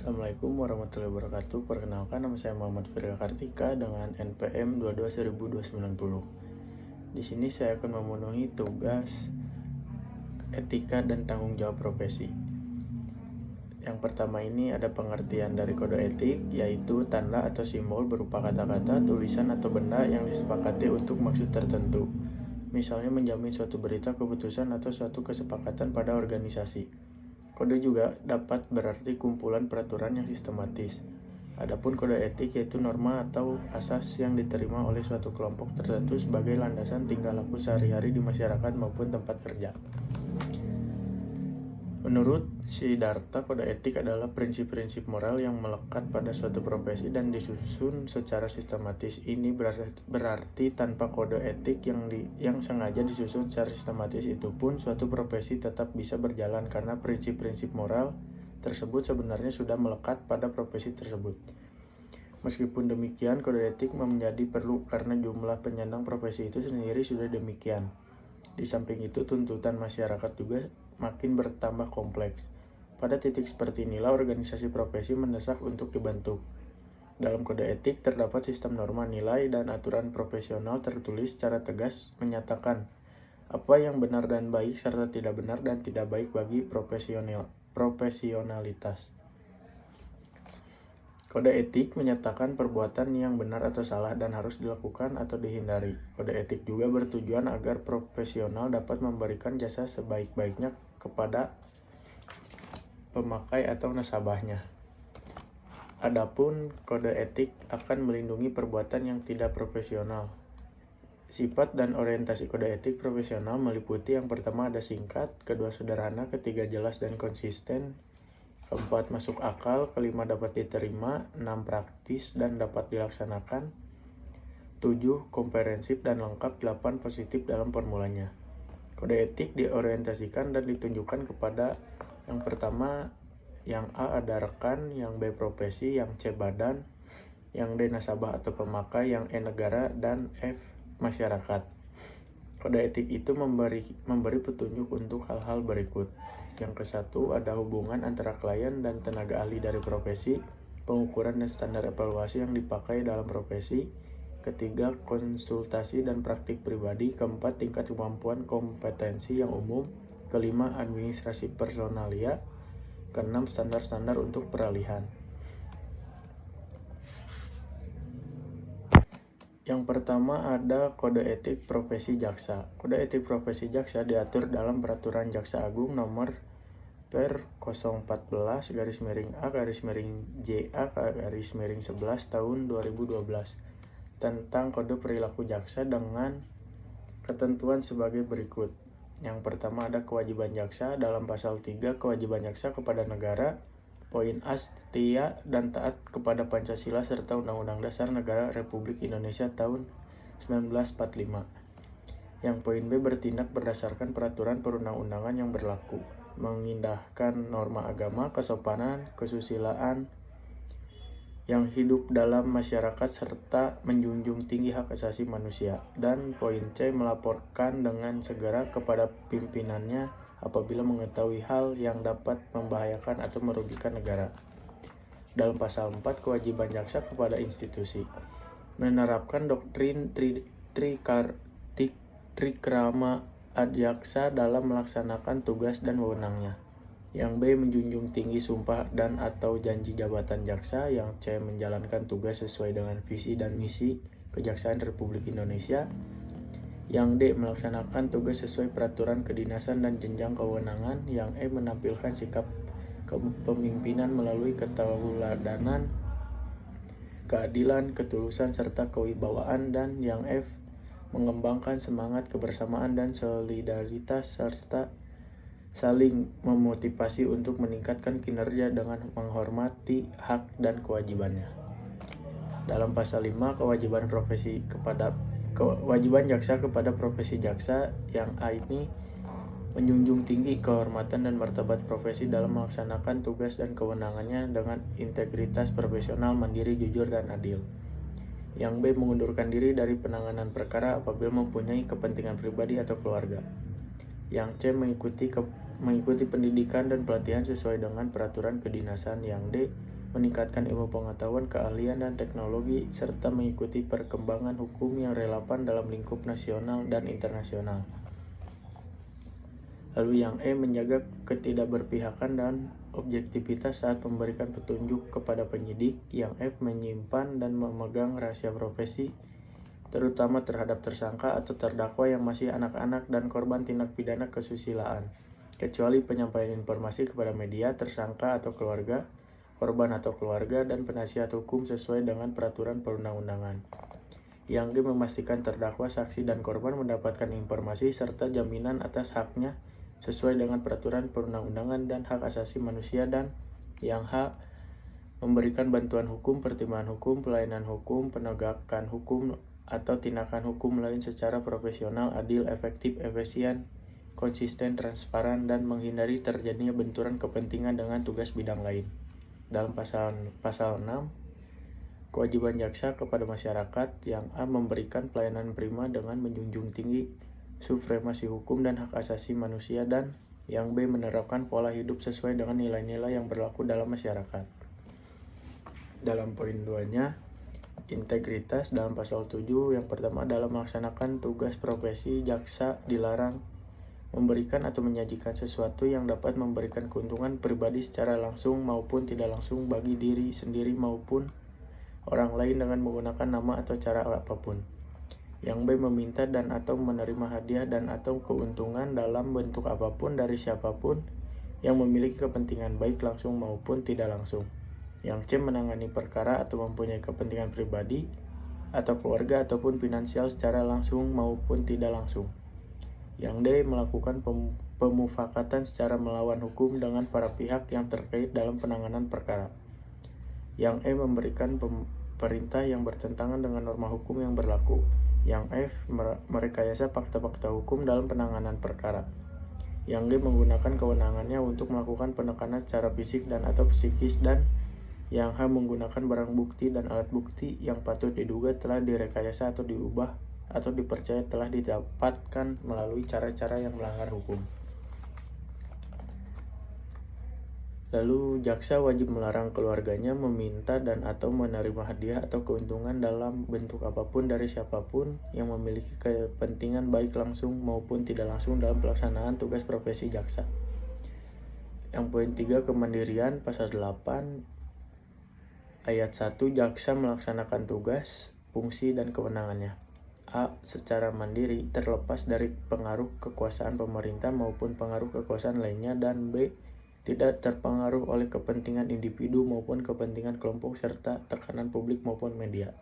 Assalamualaikum warahmatullahi wabarakatuh. Perkenalkan, nama saya Muhammad Firga Kartika dengan NPM 22.1990. Di sini saya akan memenuhi tugas etika dan tanggung jawab profesi. Yang pertama ini ada pengertian dari kode etik, yaitu tanda atau simbol berupa kata-kata, tulisan, atau benda yang disepakati untuk maksud tertentu. Misalnya menjamin suatu berita, keputusan, atau suatu kesepakatan pada organisasi. Kode juga dapat berarti kumpulan peraturan yang sistematis. Adapun kode etik yaitu norma atau asas yang diterima oleh suatu kelompok tertentu sebagai landasan tingkah laku sehari-hari di masyarakat maupun tempat kerja. Menurut Siddhartha, kode etik adalah prinsip-prinsip moral yang melekat pada suatu profesi dan disusun secara sistematis. Ini berarti tanpa kode etik yang sengaja disusun secara sistematis itu pun suatu profesi tetap bisa berjalan karena prinsip-prinsip moral tersebut sebenarnya sudah melekat pada profesi tersebut. Meskipun demikian, kode etik menjadi perlu karena jumlah penyandang profesi itu sendiri sudah demikian. Di samping itu, tuntutan masyarakat juga makin bertambah kompleks. Pada titik seperti inilah organisasi profesi mendesak untuk dibentuk. Dalam kode etik terdapat sistem norma, nilai, dan aturan profesional tertulis secara tegas menyatakan apa yang benar dan baik serta tidak benar dan tidak baik bagi profesionalitas. Kode etik menyatakan perbuatan yang benar atau salah dan harus dilakukan atau dihindari. Kode etik juga bertujuan agar profesional dapat memberikan jasa sebaik-baiknya kepada pemakai atau nasabahnya. Adapun kode etik akan melindungi perbuatan yang tidak profesional. Sifat dan orientasi kode etik profesional meliputi yang pertama ada singkat, kedua sederhana, ketiga jelas dan konsisten, keempat masuk akal, kelima dapat diterima, enam praktis dan dapat dilaksanakan, 7 komprehensif dan lengkap, 8 positif dalam formulanya. Kode etik diorientasikan dan ditunjukkan kepada yang pertama, yang A ada rekan, yang B profesi, yang C badan, yang D nasabah atau pemakai, yang E negara, dan F masyarakat. Kode etik itu memberi petunjuk untuk hal-hal berikut. Yang ke-1 ada hubungan antara klien dan tenaga ahli dari profesi, pengukuran dan standar evaluasi yang dipakai dalam profesi. Ketiga, konsultasi dan praktik pribadi. Keempat, tingkat kemampuan kompetensi yang umum. Kelima, administrasi personalia. Keenam, standar-standar untuk peralihan. Yang pertama ada kode etik profesi jaksa. Kode etik profesi jaksa diatur dalam Peraturan Jaksa Agung Nomor Per 014-A-JA-11 Tahun 2012 tentang kode perilaku jaksa dengan ketentuan sebagai berikut. Yang pertama ada kewajiban jaksa. Dalam pasal 3, kewajiban jaksa kepada negara. Poin A, setia dan taat kepada Pancasila serta Undang-Undang Dasar Negara Republik Indonesia tahun 1945. Yang poin B, bertindak berdasarkan peraturan perundang-undangan yang berlaku, mengindahkan norma agama, kesopanan, kesusilaan yang hidup dalam masyarakat serta menjunjung tinggi hak asasi manusia. Dan poin C, melaporkan dengan segera kepada pimpinannya apabila mengetahui hal yang dapat membahayakan atau merugikan negara. Dalam pasal 4, kewajiban jaksa kepada institusi, menerapkan doktrin trikrama adjaksa dalam melaksanakan tugas dan wewenangnya. Yang B, menjunjung tinggi sumpah dan atau janji jabatan jaksa. Yang C, menjalankan tugas sesuai dengan visi dan misi Kejaksaan Republik Indonesia. Yang D, melaksanakan tugas sesuai peraturan kedinasan dan jenjang kewenangan. Yang E, menampilkan sikap kepemimpinan melalui ketauladanan, keadilan, ketulusan, serta kewibawaan. Dan yang F, mengembangkan semangat kebersamaan dan solidaritas serta saling memotivasi untuk meningkatkan kinerja dengan menghormati hak dan kewajibannya. Dalam pasal 5, kewajiban jaksa kepada profesi jaksa. Yang A ini menjunjung tinggi kehormatan dan martabat profesi dalam melaksanakan tugas dan kewenangannya dengan integritas profesional, mandiri, jujur, dan adil. Yang B, mengundurkan diri dari penanganan perkara apabila mempunyai kepentingan pribadi atau keluarga. Yang C, mengikuti pendidikan dan pelatihan sesuai dengan peraturan kedinasan. Yang D, meningkatkan ilmu pengetahuan, keahlian, dan teknologi, serta mengikuti perkembangan hukum yang relevan dalam lingkup nasional dan internasional. Lalu yang E, menjaga ketidakberpihakan dan objektivitas saat memberikan petunjuk kepada penyidik. Yang F, menyimpan dan memegang rahasia profesi, terutama terhadap tersangka atau terdakwa yang masih anak-anak dan korban tindak pidana kesusilaan, kecuali penyampaian informasi kepada media, tersangka atau keluarga, korban atau keluarga, dan penasihat hukum sesuai dengan peraturan perundang-undangan. Yang G, memastikan terdakwa, saksi, dan korban mendapatkan informasi serta jaminan atas haknya sesuai dengan peraturan perundang-undangan dan hak asasi manusia. Dan yang H, memberikan bantuan hukum, pertimbangan hukum, pelayanan hukum, penegakan hukum, atau tindakan hukum lain secara profesional, adil, efektif, efisien, konsisten, transparan, dan menghindari terjadinya benturan kepentingan dengan tugas bidang lain. Dalam pasal 6, kewajiban jaksa kepada masyarakat. Yang A, memberikan pelayanan prima dengan menjunjung tinggi supremasi hukum dan hak asasi manusia. Dan yang B, menerapkan pola hidup sesuai dengan nilai-nilai yang berlaku dalam masyarakat. Dalam poin 2-nya, integritas dalam pasal 7, yang pertama, dalam melaksanakan tugas profesi, jaksa dilarang memberikan atau menyajikan sesuatu yang dapat memberikan keuntungan pribadi secara langsung maupun tidak langsung bagi diri sendiri maupun orang lain dengan menggunakan nama atau cara apapun. Yang B, meminta dan atau menerima hadiah dan atau keuntungan dalam bentuk apapun dari siapapun yang memiliki kepentingan baik langsung maupun tidak langsung. Yang C, menangani perkara atau mempunyai kepentingan pribadi atau keluarga ataupun finansial secara langsung maupun tidak langsung. Yang D, melakukan pemufakatan secara melawan hukum dengan para pihak yang terkait dalam penanganan perkara. Yang E, memberikan perintah yang bertentangan dengan norma hukum yang berlaku. Yang F, merekayasa fakta-fakta hukum dalam penanganan perkara. Yang G, menggunakan kewenangannya untuk melakukan penekanan secara fisik dan atau psikis. Dan yang H, menggunakan barang bukti dan alat bukti yang patut diduga telah direkayasa atau diubah atau dipercaya telah didapatkan melalui cara-cara yang melanggar hukum. Lalu jaksa wajib melarang keluarganya meminta dan atau menerima hadiah atau keuntungan dalam bentuk apapun dari siapapun yang memiliki kepentingan baik langsung maupun tidak langsung dalam pelaksanaan tugas profesi jaksa. Yang poin 3, kemandirian, pasal 8 ayat 1, jaksa melaksanakan tugas, fungsi, dan kewenangannya. A, secara mandiri terlepas dari pengaruh kekuasaan pemerintah maupun pengaruh kekuasaan lainnya. Dan B, tidak terpengaruh oleh kepentingan individu maupun kepentingan kelompok serta tekanan publik maupun media.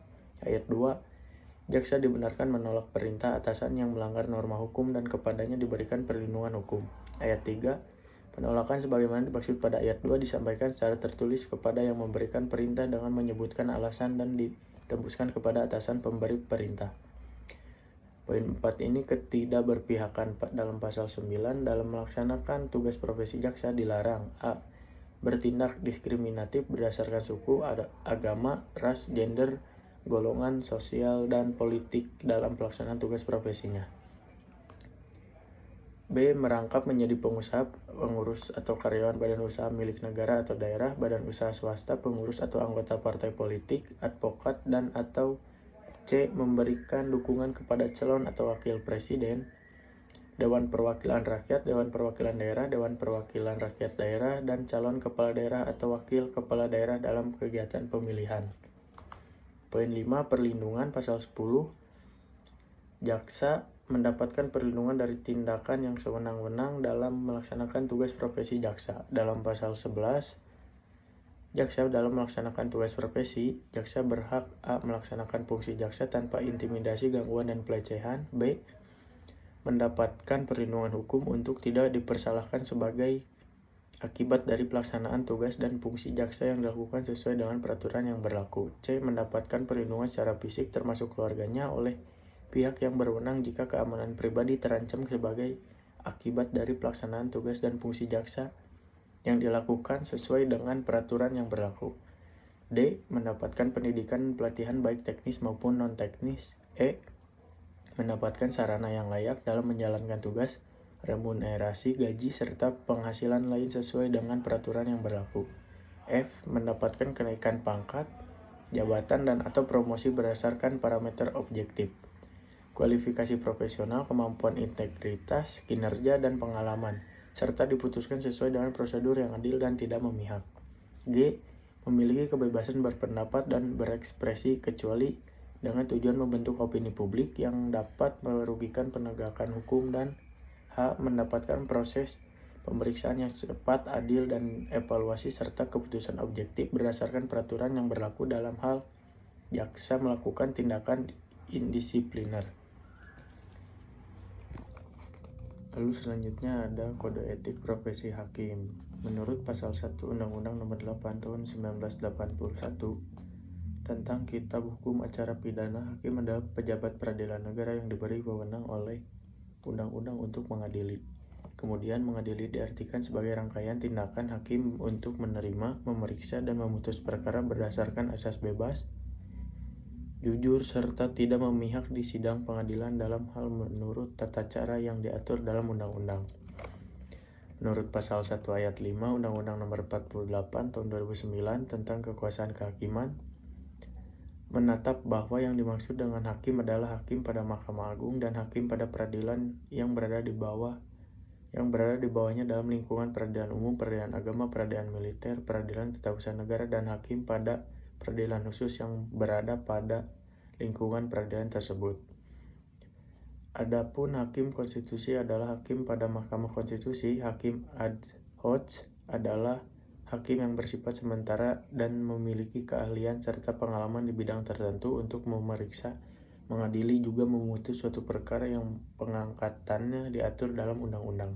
Ayat 2, jaksa dibenarkan menolak perintah atasan yang melanggar norma hukum dan kepadanya diberikan perlindungan hukum. Ayat 3, penolakan sebagaimana dimaksud pada ayat 2 disampaikan secara tertulis kepada yang memberikan perintah dengan menyebutkan alasan dan ditembuskan kepada atasan pemberi perintah. Poin 4 ini ketidakberpihakan dalam pasal 9, dalam melaksanakan tugas profesi jaksa dilarang A, bertindak diskriminatif berdasarkan suku, agama, ras, gender, golongan, sosial, dan politik dalam pelaksanaan tugas profesinya. B, merangkap menjadi pengusaha, pengurus atau karyawan badan usaha milik negara atau daerah, badan usaha swasta, pengurus atau anggota partai politik, advokat, dan atau C, memberikan dukungan kepada calon atau wakil presiden, Dewan Perwakilan Rakyat, Dewan Perwakilan Daerah, Dewan Perwakilan Rakyat Daerah, dan calon kepala daerah atau wakil kepala daerah dalam kegiatan pemilihan. Poin 5, perlindungan, pasal 10, jaksa mendapatkan perlindungan dari tindakan yang sewenang-wenang dalam melaksanakan tugas profesi jaksa. Dalam pasal 11, jaksa dalam melaksanakan tugas profesi, jaksa berhak A, melaksanakan fungsi jaksa tanpa intimidasi, gangguan, dan pelecehan. B, mendapatkan perlindungan hukum untuk tidak dipersalahkan sebagai akibat dari pelaksanaan tugas dan fungsi jaksa yang dilakukan sesuai dengan peraturan yang berlaku. C, mendapatkan perlindungan secara fisik termasuk keluarganya oleh pihak yang berwenang jika keamanan pribadi terancam sebagai akibat dari pelaksanaan tugas dan fungsi jaksa yang dilakukan sesuai dengan peraturan yang berlaku. D, mendapatkan pendidikan pelatihan baik teknis maupun non-teknis. E, mendapatkan sarana yang layak dalam menjalankan tugas, remunerasi, gaji, serta penghasilan lain sesuai dengan peraturan yang berlaku. F. Mendapatkan kenaikan pangkat, jabatan, dan atau promosi berdasarkan parameter objektif. Kualifikasi profesional, kemampuan integritas, kinerja, dan pengalaman, serta diputuskan sesuai dengan prosedur yang adil dan tidak memihak. G. Memiliki kebebasan berpendapat dan berekspresi kecuali dengan tujuan membentuk opini publik yang dapat merugikan penegakan hukum, dan H. Mendapatkan proses pemeriksaan yang cepat, adil, dan evaluasi serta keputusan objektif berdasarkan peraturan yang berlaku dalam hal jaksa melakukan tindakan indisipliner. Lalu selanjutnya ada kode etik profesi hakim. Menurut pasal 1 Undang-Undang Nomor 8 Tahun 1981 tentang Kitab Hukum Acara Pidana, hakim adalah pejabat peradilan negara yang diberi wewenang oleh undang-undang untuk mengadili. Kemudian mengadili diartikan sebagai rangkaian tindakan hakim untuk menerima, memeriksa, dan memutus perkara berdasarkan asas bebas, jujur, serta tidak memihak di sidang pengadilan dalam hal menurut tata cara yang diatur dalam undang-undang. Menurut pasal 1 ayat 5 Undang-Undang Nomor 48 Tahun 2009 tentang kekuasaan kehakiman, menatap bahwa yang dimaksud dengan hakim adalah hakim pada Mahkamah Agung dan hakim pada peradilan yang berada di bawahnya dalam lingkungan peradilan umum, peradilan agama, peradilan militer, peradilan tata usaha negara, dan hakim pada peradilan khusus yang berada pada lingkungan peradilan tersebut. Adapun hakim konstitusi adalah hakim pada Mahkamah Konstitusi. Hakim ad hoc adalah hakim yang bersifat sementara dan memiliki keahlian serta pengalaman di bidang tertentu untuk memeriksa, mengadili, juga memutus suatu perkara yang pengangkatannya diatur dalam undang-undang.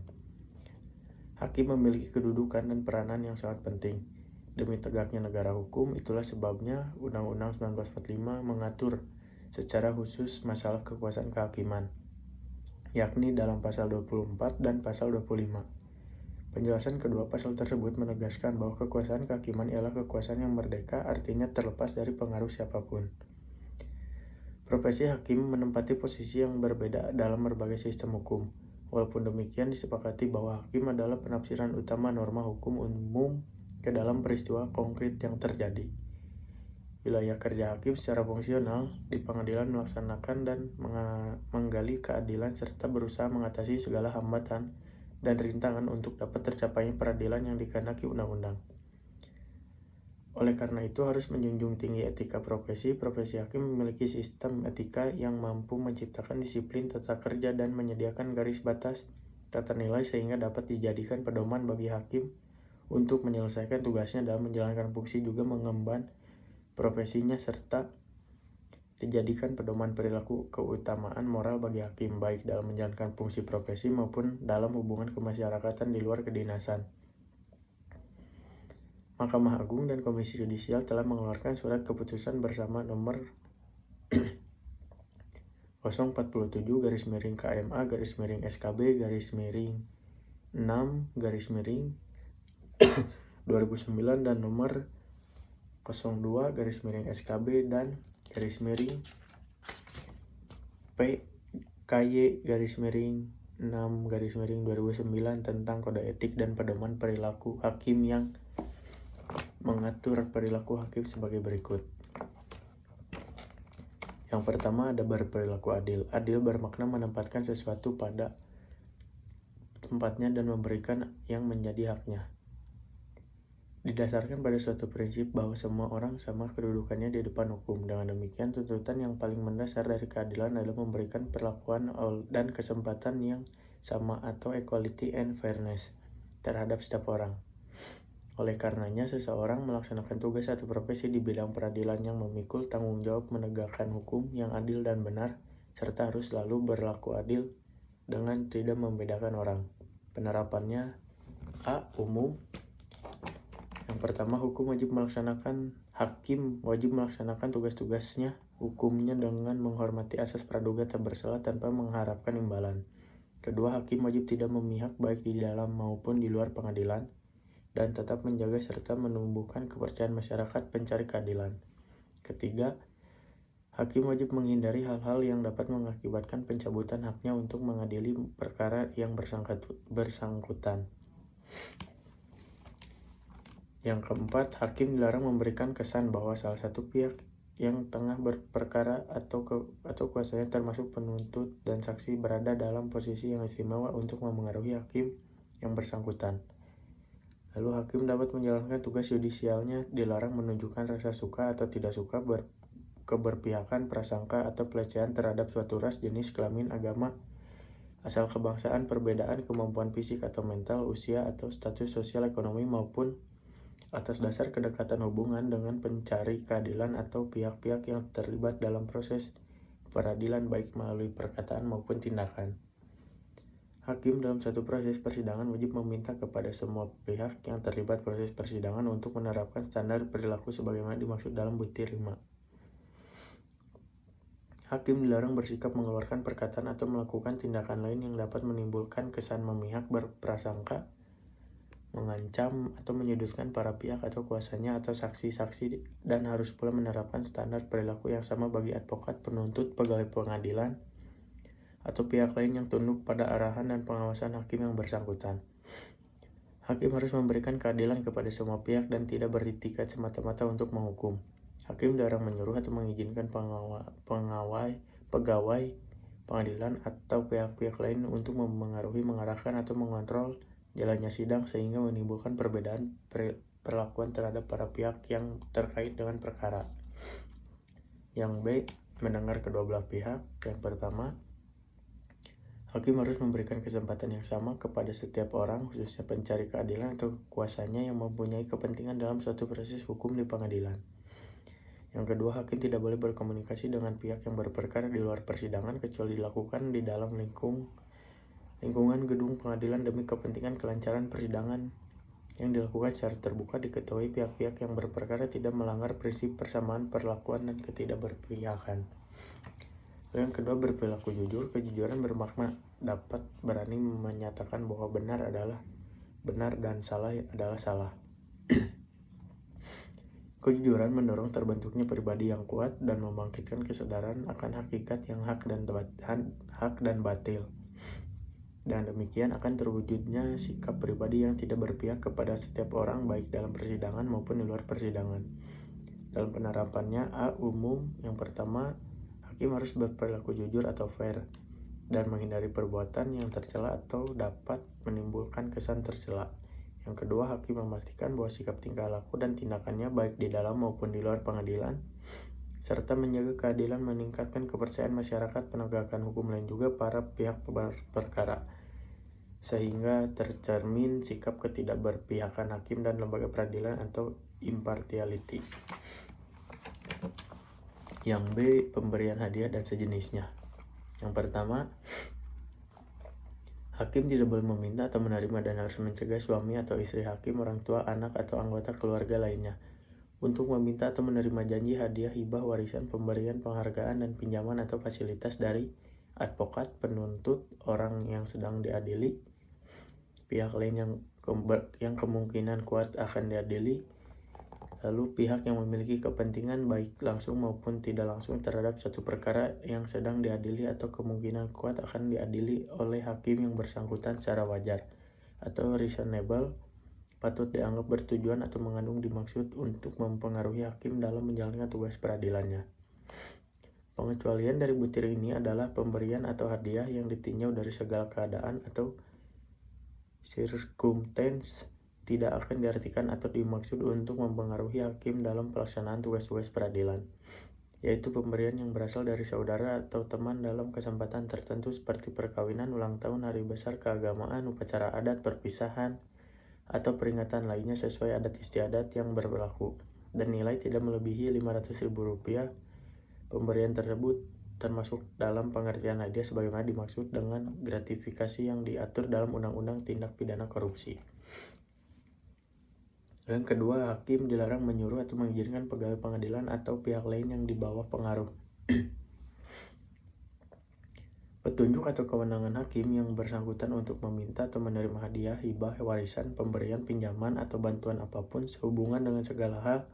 Hakim memiliki kedudukan dan peranan yang sangat penting demi tegaknya negara hukum. Itulah sebabnya Undang-Undang 1945 mengatur secara khusus masalah kekuasaan kehakiman, yakni dalam pasal 24 dan pasal 25. Penjelasan kedua pasal tersebut menegaskan bahwa kekuasaan kehakiman ialah kekuasaan yang merdeka, artinya terlepas dari pengaruh siapapun. Profesi hakim menempati posisi yang berbeda dalam berbagai sistem hukum. Walaupun demikian, disepakati bahwa hakim adalah penafsiran utama norma hukum umum ke dalam peristiwa konkret yang terjadi. Wilayah kerja hakim secara fungsional di pengadilan melaksanakan dan menggali keadilan serta berusaha mengatasi segala hambatan dan rintangan untuk dapat tercapainya peradilan yang dikehendaki undang-undang. Oleh karena itu harus menjunjung tinggi etika profesi. Profesi hakim memiliki sistem etika yang mampu menciptakan disiplin tata kerja dan menyediakan garis batas tata nilai sehingga dapat dijadikan pedoman bagi hakim untuk menyelesaikan tugasnya dalam menjalankan fungsi, juga mengemban profesinya, serta dijadikan pedoman perilaku keutamaan moral bagi hakim, baik dalam menjalankan fungsi profesi maupun dalam hubungan kemasyarakatan di luar kedinasan. Mahkamah Agung dan Komisi Yudisial telah mengeluarkan surat keputusan bersama nomor 047-SKB-6-2009 dan nomor 02-SKB dan PKY-6-2009 tentang kode etik dan pedoman perilaku hakim yang mengatur perilaku hakim sebagai berikut. Yang pertama ada berperilaku adil. Adil bermakna menempatkan sesuatu pada tempatnya dan memberikan yang menjadi haknya. Didasarkan pada suatu prinsip bahwa semua orang sama kedudukannya di depan hukum. Dengan demikian, tuntutan yang paling mendasar dari keadilan adalah memberikan perlakuan dan kesempatan yang sama atau equality and fairness terhadap setiap orang. Oleh karenanya, seseorang melaksanakan tugas atau profesi di bidang peradilan yang memikul tanggung jawab menegakkan hukum yang adil dan benar, serta harus selalu berlaku adil dengan tidak membedakan orang. Penerapannya A. Umum. Yang pertama, hakim wajib melaksanakan tugas-tugasnya hukumnya dengan menghormati asas praduga tak bersalah tanpa mengharapkan imbalan. Kedua, hakim wajib tidak memihak baik di dalam maupun di luar pengadilan dan tetap menjaga serta menumbuhkan kepercayaan masyarakat pencari keadilan. Ketiga, hakim wajib menghindari hal-hal yang dapat mengakibatkan pencabutan haknya untuk mengadili perkara yang bersangkutan. Yang keempat, hakim dilarang memberikan kesan bahwa salah satu pihak yang tengah berperkara atau kuasanya termasuk penuntut dan saksi berada dalam posisi yang istimewa untuk memengaruhi hakim yang bersangkutan. Lalu hakim dapat menjalankan tugas yudisialnya dilarang menunjukkan rasa suka atau tidak suka keberpihakan, prasangka, atau pelecehan terhadap suatu ras, jenis kelamin, agama, asal kebangsaan, perbedaan kemampuan fisik atau mental, usia, atau status sosial ekonomi, maupun atas dasar kedekatan hubungan dengan pencari keadilan atau pihak-pihak yang terlibat dalam proses peradilan baik melalui perkataan maupun tindakan. Hakim dalam satu proses persidangan wajib meminta kepada semua pihak yang terlibat proses persidangan untuk menerapkan standar perilaku sebagaimana dimaksud dalam butir 5. Hakim dilarang bersikap mengeluarkan perkataan atau melakukan tindakan lain yang dapat menimbulkan kesan memihak, berprasangka, mengancam, atau menyudutkan para pihak atau kuasanya atau saksi-saksi, dan harus pula menerapkan standar perilaku yang sama bagi advokat, penuntut, pegawai pengadilan, atau pihak lain yang tunduk pada arahan dan pengawasan hakim yang bersangkutan. Hakim harus memberikan keadilan kepada semua pihak dan tidak beritikat semata-mata untuk menghukum. Hakim dilarang menyuruh atau mengizinkan pegawai pengadilan atau pihak-pihak lain untuk memengaruhi, mengarahkan, atau mengontrol jalannya sidang sehingga menimbulkan perbedaan perlakuan terhadap para pihak yang terkait dengan perkara. Yang B, mendengar kedua belah pihak. Yang pertama, hakim harus memberikan kesempatan yang sama kepada setiap orang, khususnya pencari keadilan atau kuasanya yang mempunyai kepentingan dalam suatu proses hukum di pengadilan. Yang kedua, hakim tidak boleh berkomunikasi dengan pihak yang berperkara di luar persidangan kecuali dilakukan di dalam lingkungan gedung pengadilan demi kepentingan kelancaran persidangan yang dilakukan secara terbuka. Diketahui pihak-pihak yang berperkara tidak melanggar prinsip persamaan perlakuan dan ketidakberpihakan. Yang kedua, berperilaku jujur. Kejujuran bermakna dapat berani menyatakan bahwa benar adalah benar dan salah adalah salah. Kejujuran mendorong terbentuknya pribadi yang kuat dan membangkitkan kesadaran akan hakikat yang hak dan batil. Dan demikian akan terwujudnya sikap pribadi yang tidak berpihak kepada setiap orang baik dalam persidangan maupun di luar persidangan. Dalam penerapannya, umum. Yang pertama, hakim harus berperilaku jujur atau fair dan menghindari perbuatan yang tercela atau dapat menimbulkan kesan tercela. Yang kedua, hakim memastikan bahwa sikap tingkah laku dan tindakannya baik di dalam maupun di luar pengadilan, serta menjaga keadilan, meningkatkan kepercayaan masyarakat, penegakan hukum lain juga para pihak perkara, sehingga tercermin sikap ketidakberpihakan hakim dan lembaga peradilan atau impartiality. Yang B, pemberian hadiah dan sejenisnya. Yang pertama, hakim tidak boleh meminta atau menerima dan harus mencegah suami atau istri hakim, orang tua, anak, atau anggota keluarga lainnya untuk meminta atau menerima janji, hadiah, hibah, warisan, pemberian, penghargaan, dan pinjaman atau fasilitas dari advokat, penuntut, orang yang sedang diadili, pihak lain yang kemungkinan kuat akan diadili, lalu pihak yang memiliki kepentingan baik langsung maupun tidak langsung terhadap suatu perkara yang sedang diadili atau kemungkinan kuat akan diadili oleh hakim yang bersangkutan secara wajar atau reasonable, patut dianggap bertujuan atau mengandung dimaksud untuk mempengaruhi hakim dalam menjalankan tugas peradilannya. Pengecualian dari butir ini adalah pemberian atau hadiah yang ditinjau dari segala keadaan atau circumstance tidak akan diartikan atau dimaksud untuk mempengaruhi hakim dalam pelaksanaan tugas-tugas peradilan, yaitu pemberian yang berasal dari saudara atau teman dalam kesempatan tertentu seperti perkawinan, ulang tahun, hari besar, keagamaan, upacara adat, perpisahan, atau peringatan lainnya sesuai adat istiadat yang berlaku, dan nilai tidak melebihi Rp500.000. Pemberian tersebut termasuk dalam pengertian hadiah sebagaimana dimaksud dengan gratifikasi yang diatur dalam Undang-Undang Tindak Pidana Korupsi. Yang kedua, hakim dilarang menyuruh atau mengizinkan pegawai pengadilan atau pihak lain yang di bawah pengaruh petunjuk atau kewenangan hakim yang bersangkutan untuk meminta atau menerima hadiah, hibah, warisan, pemberian, pinjaman, atau bantuan apapun sehubungan dengan segala hal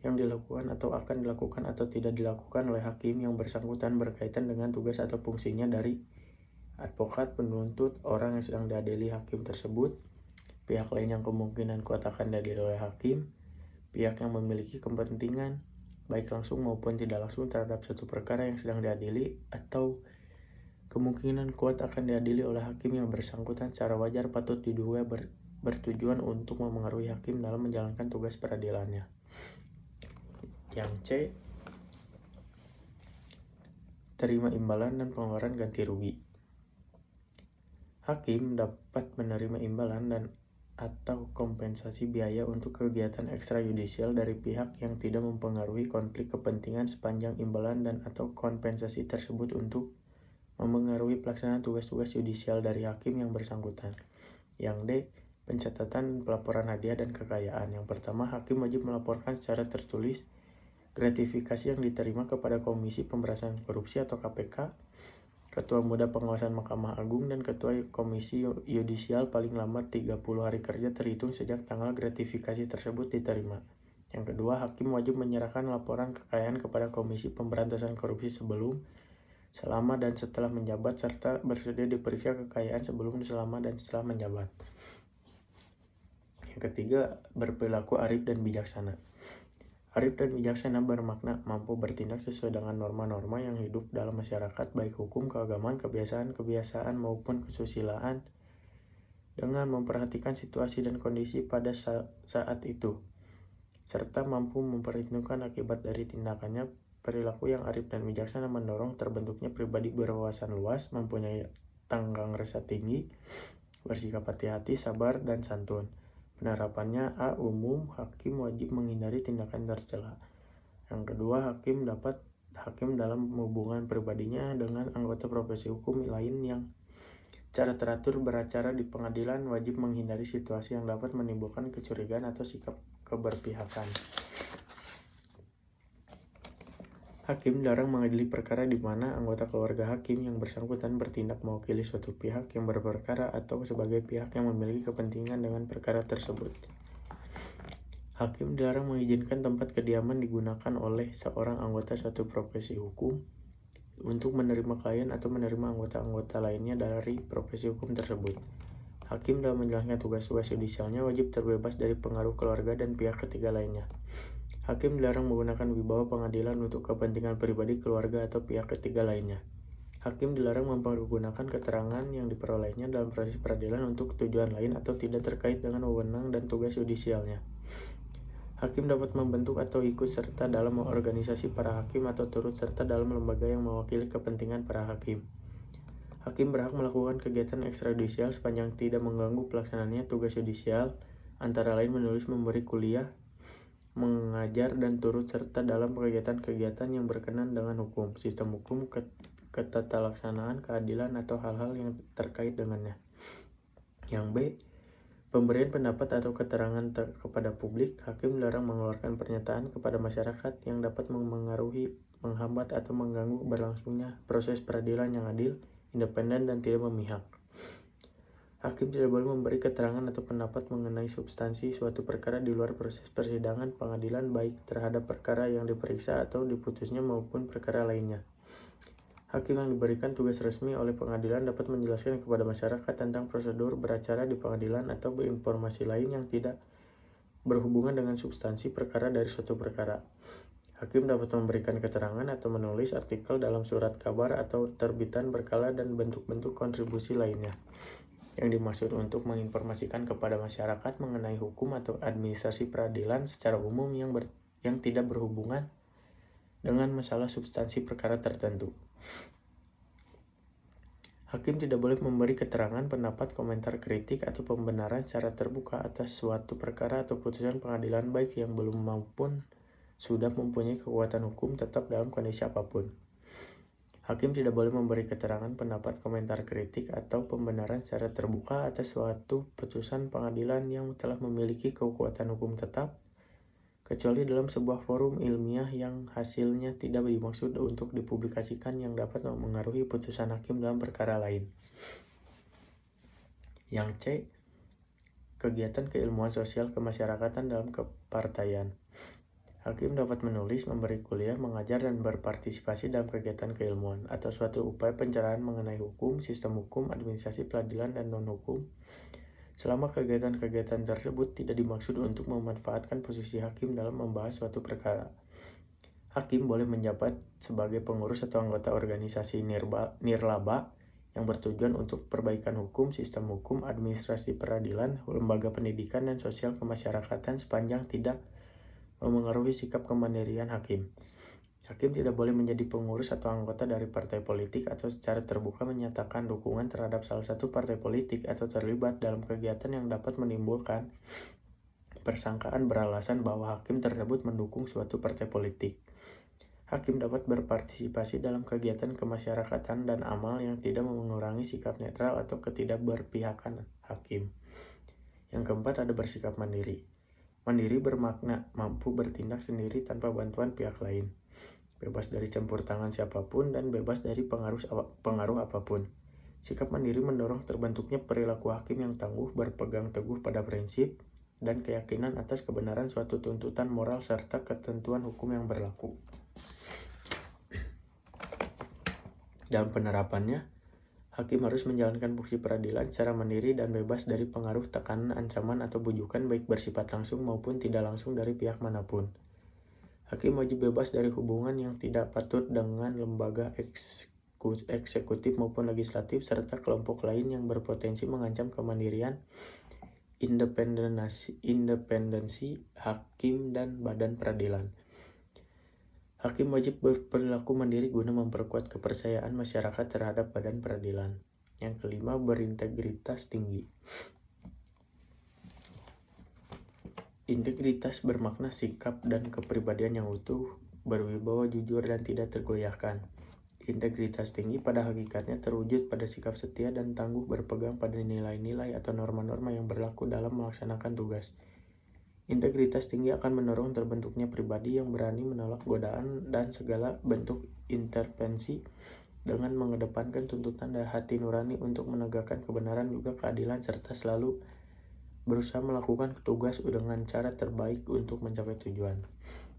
yang dilakukan atau akan dilakukan atau tidak dilakukan oleh hakim yang bersangkutan berkaitan dengan tugas atau fungsinya dari advokat, penuntut, orang yang sedang diadili hakim tersebut, pihak lain yang kemungkinan kuat akan diadili oleh hakim, pihak yang memiliki kepentingan, baik langsung maupun tidak langsung terhadap suatu perkara yang sedang diadili, atau kemungkinan kuat akan diadili oleh hakim yang bersangkutan secara wajar patut diduga bertujuan untuk memengaruhi hakim dalam menjalankan tugas peradilannya. Yang C, terima imbalan dan pengeluaran ganti rugi. Hakim dapat menerima imbalan dan atau kompensasi biaya untuk kegiatan ekstrayudisial dari pihak yang tidak mempengaruhi konflik kepentingan sepanjang imbalan dan atau kompensasi tersebut untuk memengaruhi pelaksanaan tugas-tugas yudisial dari hakim yang bersangkutan. Yang D, pencatatan pelaporan hadiah dan kekayaan. Yang pertama, hakim wajib melaporkan secara tertulis gratifikasi yang diterima kepada Komisi Pemberantasan Korupsi atau KPK, Ketua Muda Pengawasan Mahkamah Agung, dan Ketua Komisi Yudisial paling lambat 30 hari kerja terhitung sejak tanggal gratifikasi tersebut diterima. Yang kedua, hakim wajib menyerahkan laporan kekayaan kepada Komisi Pemberantasan Korupsi sebelum, selama, dan setelah menjabat, serta bersedia diperiksa kekayaan sebelum, selama, dan setelah menjabat. Yang ketiga, berperilaku arif dan bijaksana. Arif dan bijaksana bermakna mampu bertindak sesuai dengan norma-norma yang hidup dalam masyarakat, baik hukum, keagamaan, kebiasaan-kebiasaan maupun kesusilaan, dengan memperhatikan situasi dan kondisi pada saat itu, serta mampu memperhitungkan akibat dari tindakannya. Perilaku yang arif dan bijaksana mendorong terbentuknya pribadi berwawasan luas, mempunyai tanggang rasa tinggi, bersikap hati-hati, sabar, dan santun. Penerapannya A. Umum, hakim wajib menghindari tindakan tercela. Yang kedua, hakim dalam hubungan pribadinya dengan anggota profesi hukum lain yang secara teratur beracara di pengadilan wajib menghindari situasi yang dapat menimbulkan kecurigaan atau sikap keberpihakan. Hakim dilarang mengadili perkara di mana anggota keluarga hakim yang bersangkutan bertindak mewakili suatu pihak yang berperkara atau sebagai pihak yang memiliki kepentingan dengan perkara tersebut. Hakim dilarang mengizinkan tempat kediaman digunakan oleh seorang anggota suatu profesi hukum untuk menerima klien atau menerima anggota-anggota lainnya dari profesi hukum tersebut. Hakim dalam menjalankan tugas-tugas yudisialnya wajib terbebas dari pengaruh keluarga dan pihak ketiga lainnya. Hakim dilarang menggunakan wibawa pengadilan untuk kepentingan pribadi, keluarga, atau pihak ketiga lainnya. Hakim dilarang mempergunakan keterangan yang diperolehnya dalam proses peradilan untuk tujuan lain atau tidak terkait dengan wewenang dan tugas yudisialnya. Hakim dapat membentuk atau ikut serta dalam organisasi para hakim atau turut serta dalam lembaga yang mewakili kepentingan para hakim. Hakim berhak melakukan kegiatan ekstrayudisial sepanjang tidak mengganggu pelaksanaannya tugas yudisial, antara lain menulis, memberi kuliah, mengajar, dan turut serta dalam kegiatan-kegiatan yang berkenan dengan hukum, sistem hukum, ketatalaksanaan, keadilan, atau hal-hal yang terkait dengannya. Yang B. Pemberian pendapat atau keterangan kepada publik. Hakim dilarang mengeluarkan pernyataan kepada masyarakat yang dapat memengaruhi, menghambat, atau mengganggu berlangsungnya proses peradilan yang adil, independen, dan tidak memihak. Hakim tidak boleh memberi keterangan atau pendapat mengenai substansi suatu perkara di luar proses persidangan pengadilan, baik terhadap perkara yang diperiksa atau diputusnya maupun perkara lainnya. Hakim yang diberikan tugas resmi oleh pengadilan dapat menjelaskan kepada masyarakat tentang prosedur beracara di pengadilan atau informasi lain yang tidak berhubungan dengan substansi perkara dari suatu perkara. Hakim dapat memberikan keterangan atau menulis artikel dalam surat kabar atau terbitan berkala dan bentuk-bentuk kontribusi lainnya yang dimaksud untuk menginformasikan kepada masyarakat mengenai hukum atau administrasi peradilan secara umum yang tidak berhubungan dengan masalah substansi perkara tertentu. Hakim tidak boleh memberi keterangan, pendapat, komentar, kritik, atau pembenaran secara terbuka atas suatu perkara atau putusan pengadilan, baik yang belum maupun sudah mempunyai kekuatan hukum tetap dalam kondisi apapun. Hakim tidak boleh memberi keterangan, pendapat, komentar, kritik, atau pembenaran secara terbuka atas suatu putusan pengadilan yang telah memiliki kekuatan hukum tetap, kecuali dalam sebuah forum ilmiah yang hasilnya tidak dimaksud untuk dipublikasikan yang dapat mempengaruhi putusan hakim dalam perkara lain. Yang C. Kegiatan keilmuan sosial kemasyarakatan dalam kepartaian. Hakim dapat menulis, memberi kuliah, mengajar, dan berpartisipasi dalam kegiatan keilmuan atau suatu upaya pencerahan mengenai hukum, sistem hukum, administrasi peradilan, dan non-hukum, selama kegiatan-kegiatan tersebut tidak dimaksud untuk memanfaatkan posisi hakim dalam membahas suatu perkara. Hakim boleh menjabat sebagai pengurus atau anggota organisasi nirlaba yang bertujuan untuk perbaikan hukum, sistem hukum, administrasi peradilan, lembaga pendidikan, dan sosial kemasyarakatan sepanjang tidak memengaruhi sikap kemandirian hakim. Hakim tidak boleh menjadi pengurus atau anggota dari partai politik atau secara terbuka menyatakan dukungan terhadap salah satu partai politik atau terlibat dalam kegiatan yang dapat menimbulkan persangkaan beralasan bahwa hakim tersebut mendukung suatu partai politik. Hakim dapat berpartisipasi dalam kegiatan kemasyarakatan dan amal yang tidak mengurangi sikap netral atau ketidakberpihakan hakim. Yang keempat, ada bersikap mandiri. Mandiri bermakna mampu bertindak sendiri tanpa bantuan pihak lain, bebas dari campur tangan siapapun, dan bebas dari pengaruh apapun. Sikap mandiri mendorong terbentuknya perilaku hakim yang tangguh, berpegang teguh pada prinsip, dan keyakinan atas kebenaran suatu tuntutan moral serta ketentuan hukum yang berlaku. Dalam penerapannya, hakim harus menjalankan fungsi peradilan secara mandiri dan bebas dari pengaruh, tekanan, ancaman, atau bujukan baik bersifat langsung maupun tidak langsung dari pihak manapun. Hakim wajib bebas dari hubungan yang tidak patut dengan lembaga eksekutif maupun legislatif serta kelompok lain yang berpotensi mengancam kemandirian, independensi hakim dan badan peradilan. Hakim wajib berperilaku mandiri guna memperkuat kepercayaan masyarakat terhadap badan peradilan. Yang kelima, berintegritas tinggi. Integritas bermakna sikap dan kepribadian yang utuh, berwibawa, jujur, dan tidak tergoyahkan. Integritas tinggi pada hakikatnya terwujud pada sikap setia dan tangguh berpegang pada nilai-nilai atau norma-norma yang berlaku dalam melaksanakan tugas. Integritas tinggi akan mendorong terbentuknya pribadi yang berani menolak godaan dan segala bentuk intervensi dengan mengedepankan tuntutan dan hati nurani untuk menegakkan kebenaran juga keadilan serta selalu berusaha melakukan tugas dengan cara terbaik untuk mencapai tujuan.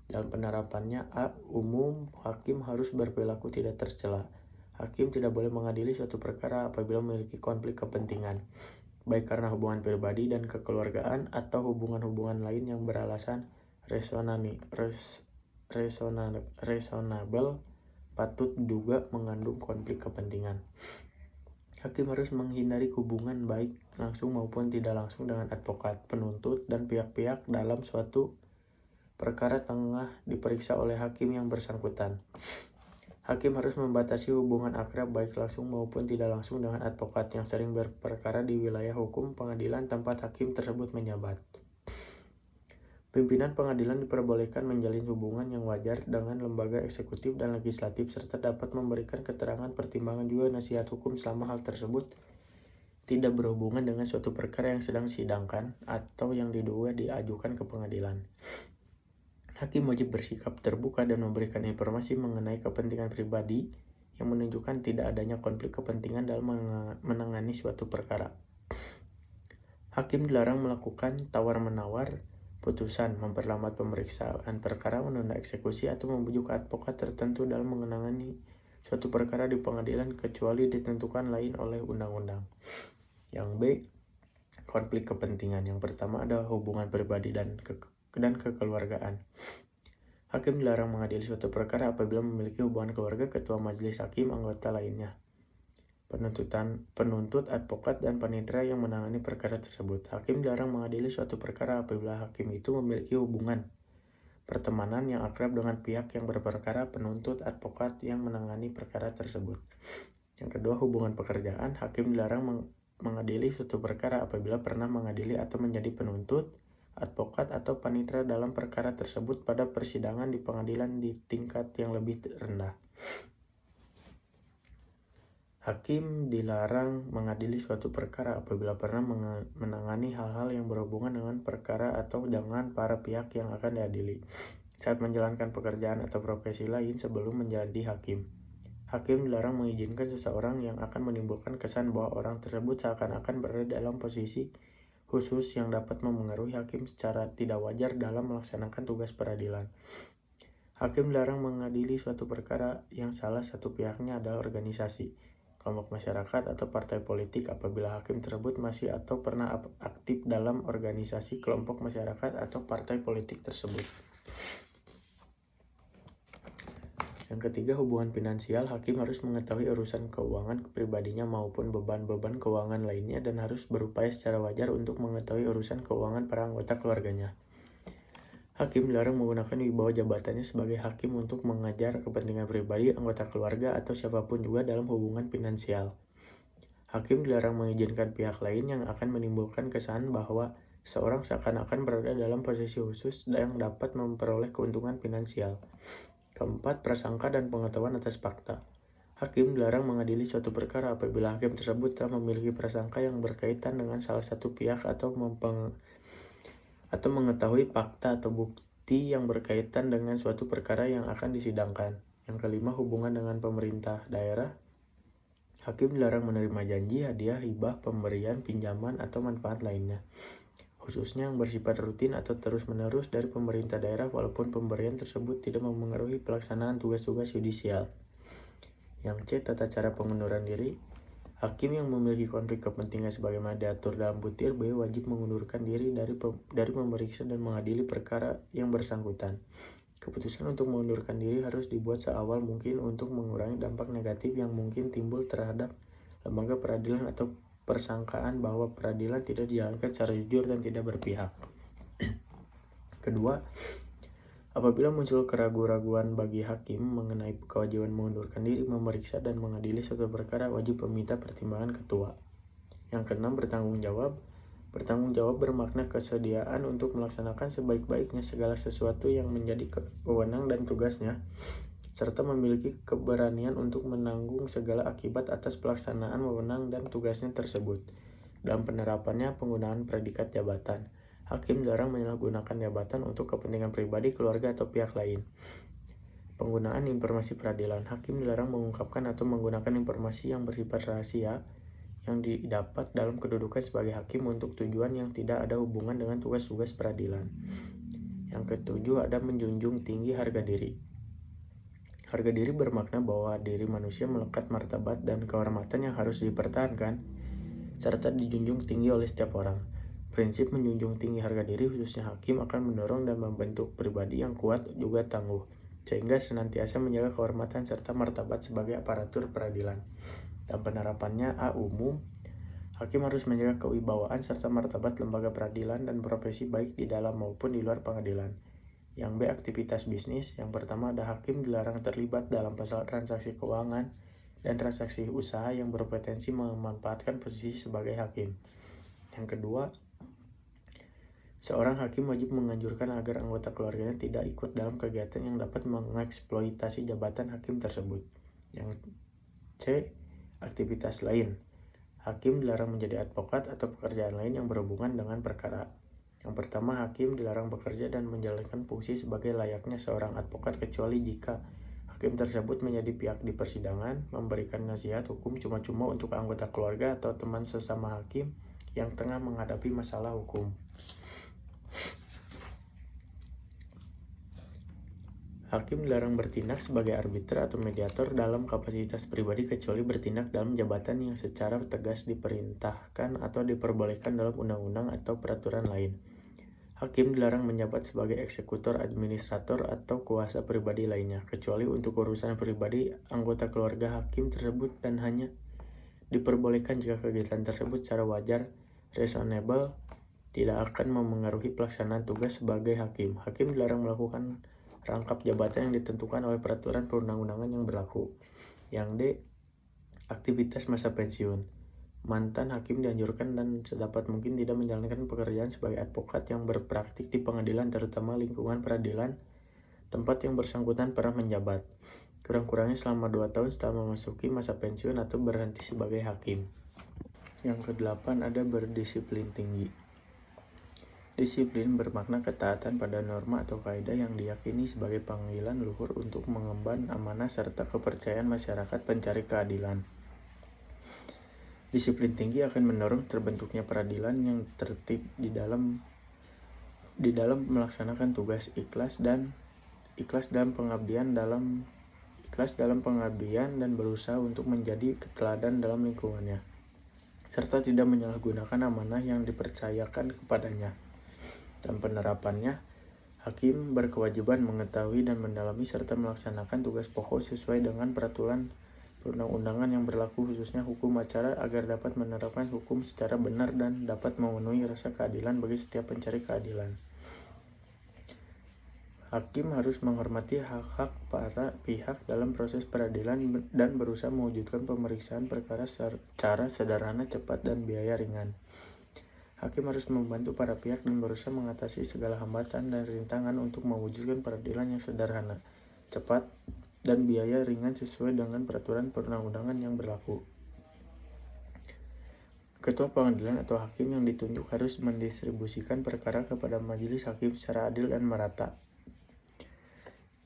Dalam penerapannya, umum, hakim harus berperilaku tidak tercela. Hakim tidak boleh mengadili suatu perkara apabila memiliki konflik kepentingan, baik karena hubungan pribadi dan kekeluargaan atau hubungan-hubungan lain yang beralasan reasonable patut diduga mengandung konflik kepentingan. Hakim harus menghindari hubungan baik langsung maupun tidak langsung dengan advokat, penuntut, dan pihak-pihak dalam suatu perkara tengah diperiksa oleh hakim yang bersangkutan. Hakim harus membatasi hubungan akrab baik langsung maupun tidak langsung dengan advokat yang sering berperkara di wilayah hukum pengadilan tempat hakim tersebut menjabat. Pimpinan pengadilan diperbolehkan menjalin hubungan yang wajar dengan lembaga eksekutif dan legislatif serta dapat memberikan keterangan, pertimbangan, juga nasihat hukum selama hal tersebut tidak berhubungan dengan suatu perkara yang sedang disidangkan atau yang diduga diajukan ke pengadilan. Hakim wajib bersikap terbuka dan memberikan informasi mengenai kepentingan pribadi yang menunjukkan tidak adanya konflik kepentingan dalam menangani suatu perkara. Hakim dilarang melakukan tawar-menawar putusan, memperlambat pemeriksaan perkara, menunda eksekusi, atau membujuk advokat tertentu dalam menangani suatu perkara di pengadilan kecuali ditentukan lain oleh undang-undang. Yang B, konflik kepentingan. Yang pertama ada hubungan pribadi dan kekeluargaan. Hakim dilarang mengadili suatu perkara apabila memiliki hubungan keluarga, ketua majelis hakim, anggota lainnya, penuntut, advokat, dan panitera yang menangani perkara tersebut. Hakim dilarang mengadili suatu perkara apabila hakim itu memiliki hubungan pertemanan yang akrab dengan pihak yang berperkara, penuntut, advokat yang menangani perkara tersebut. Yang kedua, hubungan pekerjaan. Hakim dilarang mengadili suatu perkara apabila pernah mengadili atau menjadi penuntut, advokat, atau panitera dalam perkara tersebut pada persidangan di pengadilan di tingkat yang lebih rendah. Hakim dilarang mengadili suatu perkara apabila pernah menangani hal-hal yang berhubungan dengan perkara atau dengan para pihak yang akan diadili saat menjalankan pekerjaan atau profesi lain sebelum menjadi hakim. Hakim dilarang mengizinkan seseorang yang akan menimbulkan kesan bahwa orang tersebut seakan-akan berada dalam posisi khusus yang dapat memengaruhi hakim secara tidak wajar dalam melaksanakan tugas peradilan. Hakim dilarang mengadili suatu perkara yang salah satu pihaknya adalah organisasi, kelompok masyarakat, atau partai politik apabila hakim tersebut masih atau pernah aktif dalam organisasi, kelompok masyarakat, atau partai politik tersebut. Yang ketiga, hubungan finansial. Hakim harus mengetahui urusan keuangan pribadinya maupun beban-beban keuangan lainnya dan harus berupaya secara wajar untuk mengetahui urusan keuangan para anggota keluarganya. Hakim dilarang menggunakan wibawa jabatannya sebagai hakim untuk mengajar kepentingan pribadi, anggota keluarga, atau siapapun juga dalam hubungan finansial. Hakim dilarang mengizinkan pihak lain yang akan menimbulkan kesan bahwa seorang seakan-akan berada dalam posisi khusus yang dapat memperoleh keuntungan finansial. Keempat, prasangka dan pengetahuan atas fakta. Hakim dilarang mengadili suatu perkara apabila hakim tersebut telah memiliki prasangka yang berkaitan dengan salah satu pihak atau mengetahui fakta atau bukti yang berkaitan dengan suatu perkara yang akan disidangkan. Yang kelima, hubungan dengan pemerintah daerah. Hakim dilarang menerima janji, hadiah, hibah, pemberian, pinjaman, atau manfaat lainnya, khususnya yang bersifat rutin atau terus-menerus dari pemerintah daerah walaupun pemberian tersebut tidak memengaruhi pelaksanaan tugas-tugas yudisial. Yang C, tata cara pengunduran diri. Hakim yang memiliki konflik kepentingan sebagaimana diatur dalam butir B wajib mengundurkan diri dari memeriksa dan mengadili perkara yang bersangkutan. Keputusan untuk mengundurkan diri harus dibuat seawal mungkin untuk mengurangi dampak negatif yang mungkin timbul terhadap lembaga peradilan atau persangkaan bahwa peradilan tidak dijalankan secara jujur dan tidak berpihak. Kedua, apabila muncul keraguan-raguan bagi hakim mengenai kewajiban mengundurkan diri, memeriksa, dan mengadili suatu perkara, wajib meminta pertimbangan ketua. Yang keenam, bertanggung jawab. Bertanggung jawab bermakna kesediaan untuk melaksanakan sebaik-baiknya segala sesuatu yang menjadi wewenang dan tugasnya, serta memiliki keberanian untuk menanggung segala akibat atas pelaksanaan wewenang dan tugasnya tersebut. Dalam penerapannya, penggunaan predikat jabatan. Hakim dilarang menyalahgunakan jabatan untuk kepentingan pribadi, keluarga, atau pihak lain. Penggunaan informasi peradilan. Hakim dilarang mengungkapkan atau menggunakan informasi yang bersifat rahasia yang didapat dalam kedudukan sebagai hakim untuk tujuan yang tidak ada hubungan dengan tugas-tugas peradilan. Yang ketujuh, ada menjunjung tinggi harga diri. Harga diri bermakna bahwa diri manusia melekat martabat dan kehormatan yang harus dipertahankan serta dijunjung tinggi oleh setiap orang. Prinsip menjunjung tinggi harga diri khususnya hakim akan mendorong dan membentuk pribadi yang kuat juga tangguh, sehingga senantiasa menjaga kehormatan serta martabat sebagai aparatur peradilan. Dan penerapannya, A. Umum. Hakim harus menjaga kewibawaan serta martabat lembaga peradilan dan profesi baik di dalam maupun di luar pengadilan. Yang B. Aktivitas bisnis. Yang pertama, ada hakim dilarang terlibat dalam pasal transaksi keuangan dan transaksi usaha yang berpotensi memanfaatkan posisi sebagai hakim. Yang kedua, seorang hakim wajib menganjurkan agar anggota keluarganya tidak ikut dalam kegiatan yang dapat mengeksploitasi jabatan hakim tersebut. Yang C. Aktivitas lain. Hakim dilarang menjadi advokat atau pekerjaan lain yang berhubungan dengan perkara. Yang pertama, hakim dilarang bekerja dan menjalankan fungsi sebagai layaknya seorang advokat kecuali jika hakim tersebut menjadi pihak di persidangan, memberikan nasihat hukum cuma-cuma untuk anggota keluarga atau teman sesama hakim yang tengah menghadapi masalah hukum. Hakim dilarang bertindak sebagai arbiter atau mediator dalam kapasitas pribadi kecuali bertindak dalam jabatan yang secara tegas diperintahkan atau diperbolehkan dalam undang-undang atau peraturan lain. Hakim dilarang menjabat sebagai eksekutor, administrator, atau kuasa pribadi lainnya, kecuali untuk urusan pribadi anggota keluarga hakim tersebut dan hanya diperbolehkan jika kegiatan tersebut secara wajar, reasonable, tidak akan memengaruhi pelaksanaan tugas sebagai hakim. Hakim dilarang melakukan rangkap jabatan yang ditentukan oleh peraturan perundang-undangan yang berlaku. Yang D. Aktivitas masa pensiun. Mantan hakim dianjurkan dan sedapat mungkin tidak menjalankan pekerjaan sebagai advokat yang berpraktik di pengadilan, terutama lingkungan peradilan tempat yang bersangkutan pernah menjabat, kurang-kurangnya selama 2 tahun setelah memasuki masa pensiun atau berhenti sebagai hakim. Yang ke-8, ada berdisiplin tinggi. Disiplin bermakna ketaatan pada norma atau kaidah yang diyakini sebagai panggilan luhur untuk mengemban amanah serta kepercayaan masyarakat pencari keadilan. Disiplin tinggi akan mendorong terbentuknya peradilan yang tertib di dalam melaksanakan tugas, ikhlas dan pengabdian dalam ikhlas dalam pengabdian dan berusaha untuk menjadi teladan dalam lingkungannya, serta tidak menyalahgunakan amanah yang dipercayakan kepadanya. Dan penerapannya, hakim berkewajiban mengetahui dan mendalami serta melaksanakan tugas pokok sesuai dengan peraturan perundang-undangan yang berlaku, khususnya hukum acara, agar dapat menerapkan hukum secara benar dan dapat memenuhi rasa keadilan bagi setiap pencari keadilan. Hakim harus menghormati hak-hak para pihak dalam proses peradilan dan berusaha mewujudkan pemeriksaan perkara secara sederhana, cepat, dan biaya ringan. Hakim harus membantu para pihak dan berusaha mengatasi segala hambatan dan rintangan untuk mewujudkan peradilan yang sederhana, cepat, dan biaya ringan sesuai dengan peraturan perundang-undangan yang berlaku. Ketua pengadilan atau hakim yang ditunjuk harus mendistribusikan perkara kepada majelis hakim secara adil dan merata,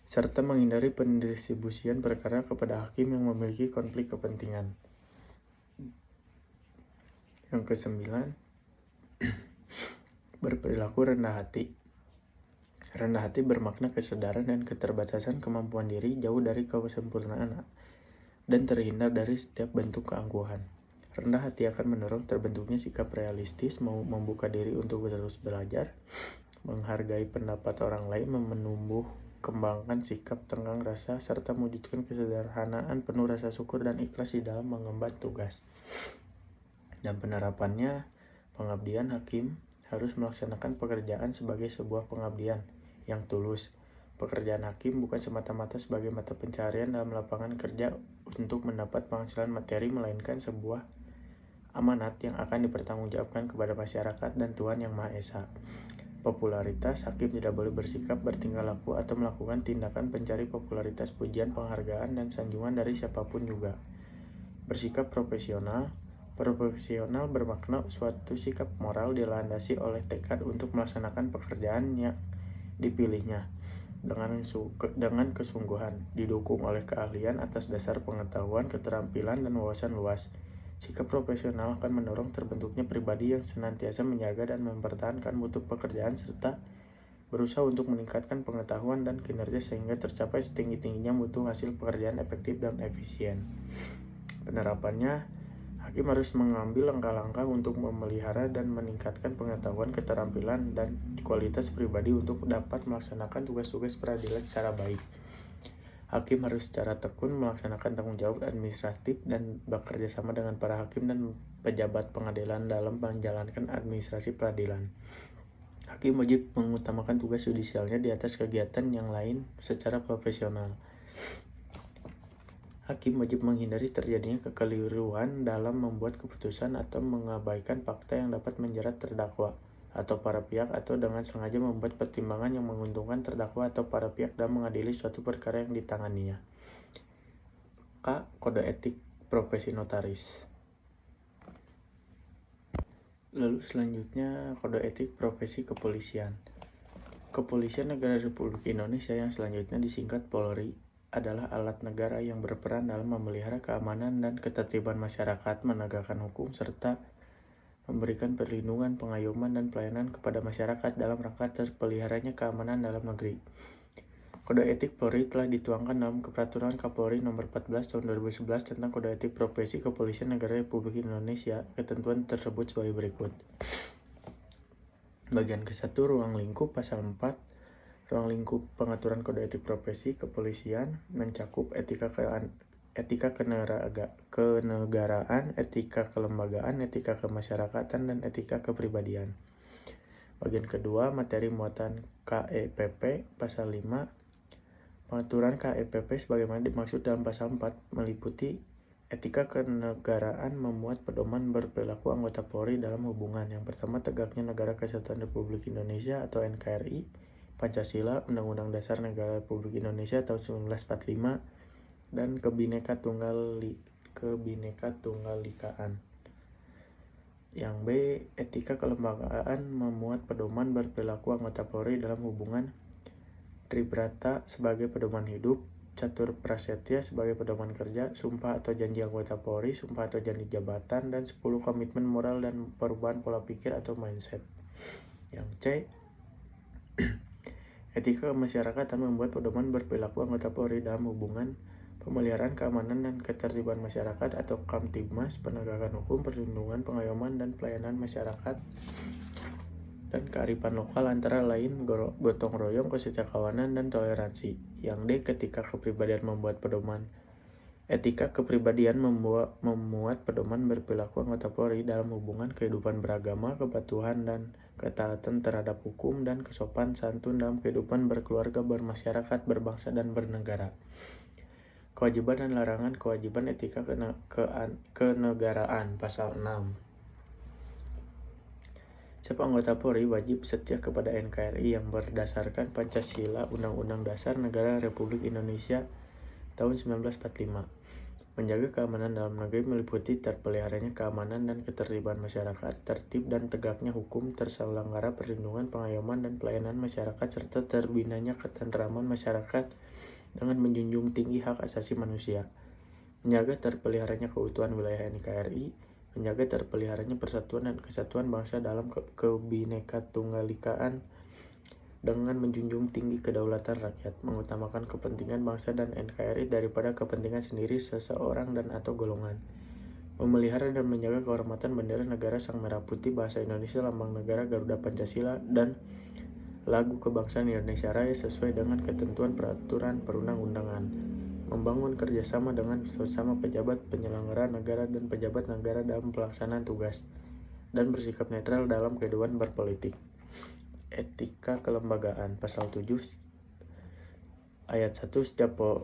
serta menghindari pendistribusian perkara kepada hakim yang memiliki konflik kepentingan. Yang kesembilan, berperilaku rendah hati. Rendah hati bermakna kesadaran dan keterbatasan kemampuan diri, jauh dari kesempurnaan, dan terhindar dari setiap bentuk keangkuhan. Rendah hati akan mendorong terbentuknya sikap realistis, mau membuka diri untuk terus belajar, menghargai pendapat orang lain, menumbuh kembangkan sikap tenggang rasa, serta mewujudkan kesederhanaan penuh rasa syukur dan ikhlas di dalam mengemban tugas. Dan penerapannya, pengabdian hakim harus melaksanakan pekerjaan sebagai sebuah pengabdian yang tulus. Pekerjaan hakim bukan semata-mata sebagai mata pencarian dalam lapangan kerja untuk mendapat penghasilan materi, melainkan sebuah amanat yang akan dipertanggungjawabkan kepada masyarakat dan Tuhan Yang Maha Esa. Popularitas, hakim tidak boleh bersikap, bertingkah laku, atau melakukan tindakan pencari popularitas, pujian, penghargaan, dan sanjungan dari siapapun juga. Bersikap profesional. Profesional bermakna suatu sikap moral dilandasi oleh tekad untuk melaksanakan pekerjaan yang dipilihnya dengan kesungguhan, didukung oleh keahlian atas dasar pengetahuan, keterampilan, dan wawasan luas. Sikap profesional akan mendorong terbentuknya pribadi yang senantiasa menjaga dan mempertahankan mutu pekerjaan serta berusaha untuk meningkatkan pengetahuan dan kinerja sehingga tercapai setinggi-tingginya mutu hasil pekerjaan efektif dan efisien. Penerapannya, hakim harus mengambil langkah-langkah untuk memelihara dan meningkatkan pengetahuan, keterampilan, dan kualitas pribadi untuk dapat melaksanakan tugas-tugas peradilan secara baik. Hakim harus secara tekun melaksanakan tanggung jawab administratif dan bekerja sama dengan para hakim dan pejabat pengadilan dalam menjalankan administrasi peradilan. Hakim wajib mengutamakan tugas yudisialnya di atas kegiatan yang lain secara profesional. Hakim wajib menghindari terjadinya kekeliruan dalam membuat keputusan atau mengabaikan fakta yang dapat menjerat terdakwa atau para pihak, atau dengan sengaja membuat pertimbangan yang menguntungkan terdakwa atau para pihak dalam mengadili suatu perkara yang ditanganinya. K. Kode etik profesi notaris. Lalu selanjutnya, kode etik profesi kepolisian. Kepolisian Negara Republik Indonesia yang selanjutnya disingkat Polri adalah alat negara yang berperan dalam memelihara keamanan dan ketertiban masyarakat, menegakkan hukum, serta memberikan perlindungan, pengayoman, dan pelayanan kepada masyarakat dalam rangka terpeliharanya keamanan dalam negeri. Kode etik Polri telah dituangkan dalam Peraturan Kapolri Nomor 14 Tahun 2011 tentang Kode Etik Profesi Kepolisian Negara Republik Indonesia. Ketentuan tersebut sebagai berikut. Bagian ke-1, ruang lingkup pasal 4. Ruang lingkup pengaturan kode etik profesi kepolisian mencakup etika kenegaraan, etika kelembagaan, etika kemasyarakatan, dan etika kepribadian. Bagian kedua, materi muatan KEPP pasal 5. Pengaturan KEPP sebagaimana dimaksud dalam pasal 4 meliputi etika kenegaraan, memuat pedoman berperilaku anggota Polri dalam hubungan. Yang pertama, tegaknya Negara Kesatuan Republik Indonesia atau NKRI, Pancasila, Undang-Undang Dasar Negara Republik Indonesia tahun 1945, dan kebinekatunggal-ikaan. Yang B, etika kelembagaan, memuat pedoman berperilaku anggota Polri dalam hubungan. Tribrata sebagai pedoman hidup, Catur Prasetya sebagai pedoman kerja, sumpah atau janji anggota Polri, sumpah atau janji jabatan, dan 10 komitmen moral dan perubahan pola pikir atau mindset. Yang C, etika kemasyarakatan, membuat pedoman berperilaku anggota Polri dalam hubungan, pemeliharaan keamanan dan ketertiban masyarakat atau Kamtibmas, penegakan hukum, perlindungan, pengayoman, dan pelayanan masyarakat, dan kearifan lokal antara lain gotong royong, kesetiakawanan, dan toleransi. Yang D. Ketika kepribadian membuat pedoman. Etika kepribadian memuat pedoman berperilaku anggota Polri dalam hubungan kehidupan beragama, kepatuhan dan ketaatan terhadap hukum, dan kesopan santun dalam kehidupan berkeluarga, bermasyarakat, berbangsa, dan bernegara. Kewajiban dan larangan kewajiban etika kenegaraan, pasal 6. Setiap anggota Polri wajib setia kepada NKRI yang berdasarkan Pancasila, Undang-Undang Dasar Negara Republik Indonesia tahun 1945. Menjaga keamanan dalam negeri meliputi terpeliharanya keamanan dan ketertiban masyarakat, tertib dan tegaknya hukum, terselenggara perlindungan, pengayoman, dan pelayanan masyarakat, serta terbinanya ketentraman masyarakat dengan menjunjung tinggi hak asasi manusia. Menjaga terpeliharanya keutuhan wilayah NKRI, menjaga terpeliharanya persatuan dan kesatuan bangsa dalam kebinekaan dengan menjunjung tinggi kedaulatan rakyat, mengutamakan kepentingan bangsa dan NKRI daripada kepentingan sendiri seseorang dan atau golongan, memelihara dan menjaga kehormatan bendera negara Sang Merah Putih, bahasa Indonesia, lambang negara, Garuda Pancasila, dan lagu kebangsaan Indonesia Raya sesuai dengan ketentuan peraturan perundang-undangan, membangun kerjasama dengan sesama pejabat penyelenggara negara dan pejabat negara dalam pelaksanaan tugas, dan bersikap netral dalam kehidupan berpolitik. Etika kelembagaan, pasal 7 ayat 1.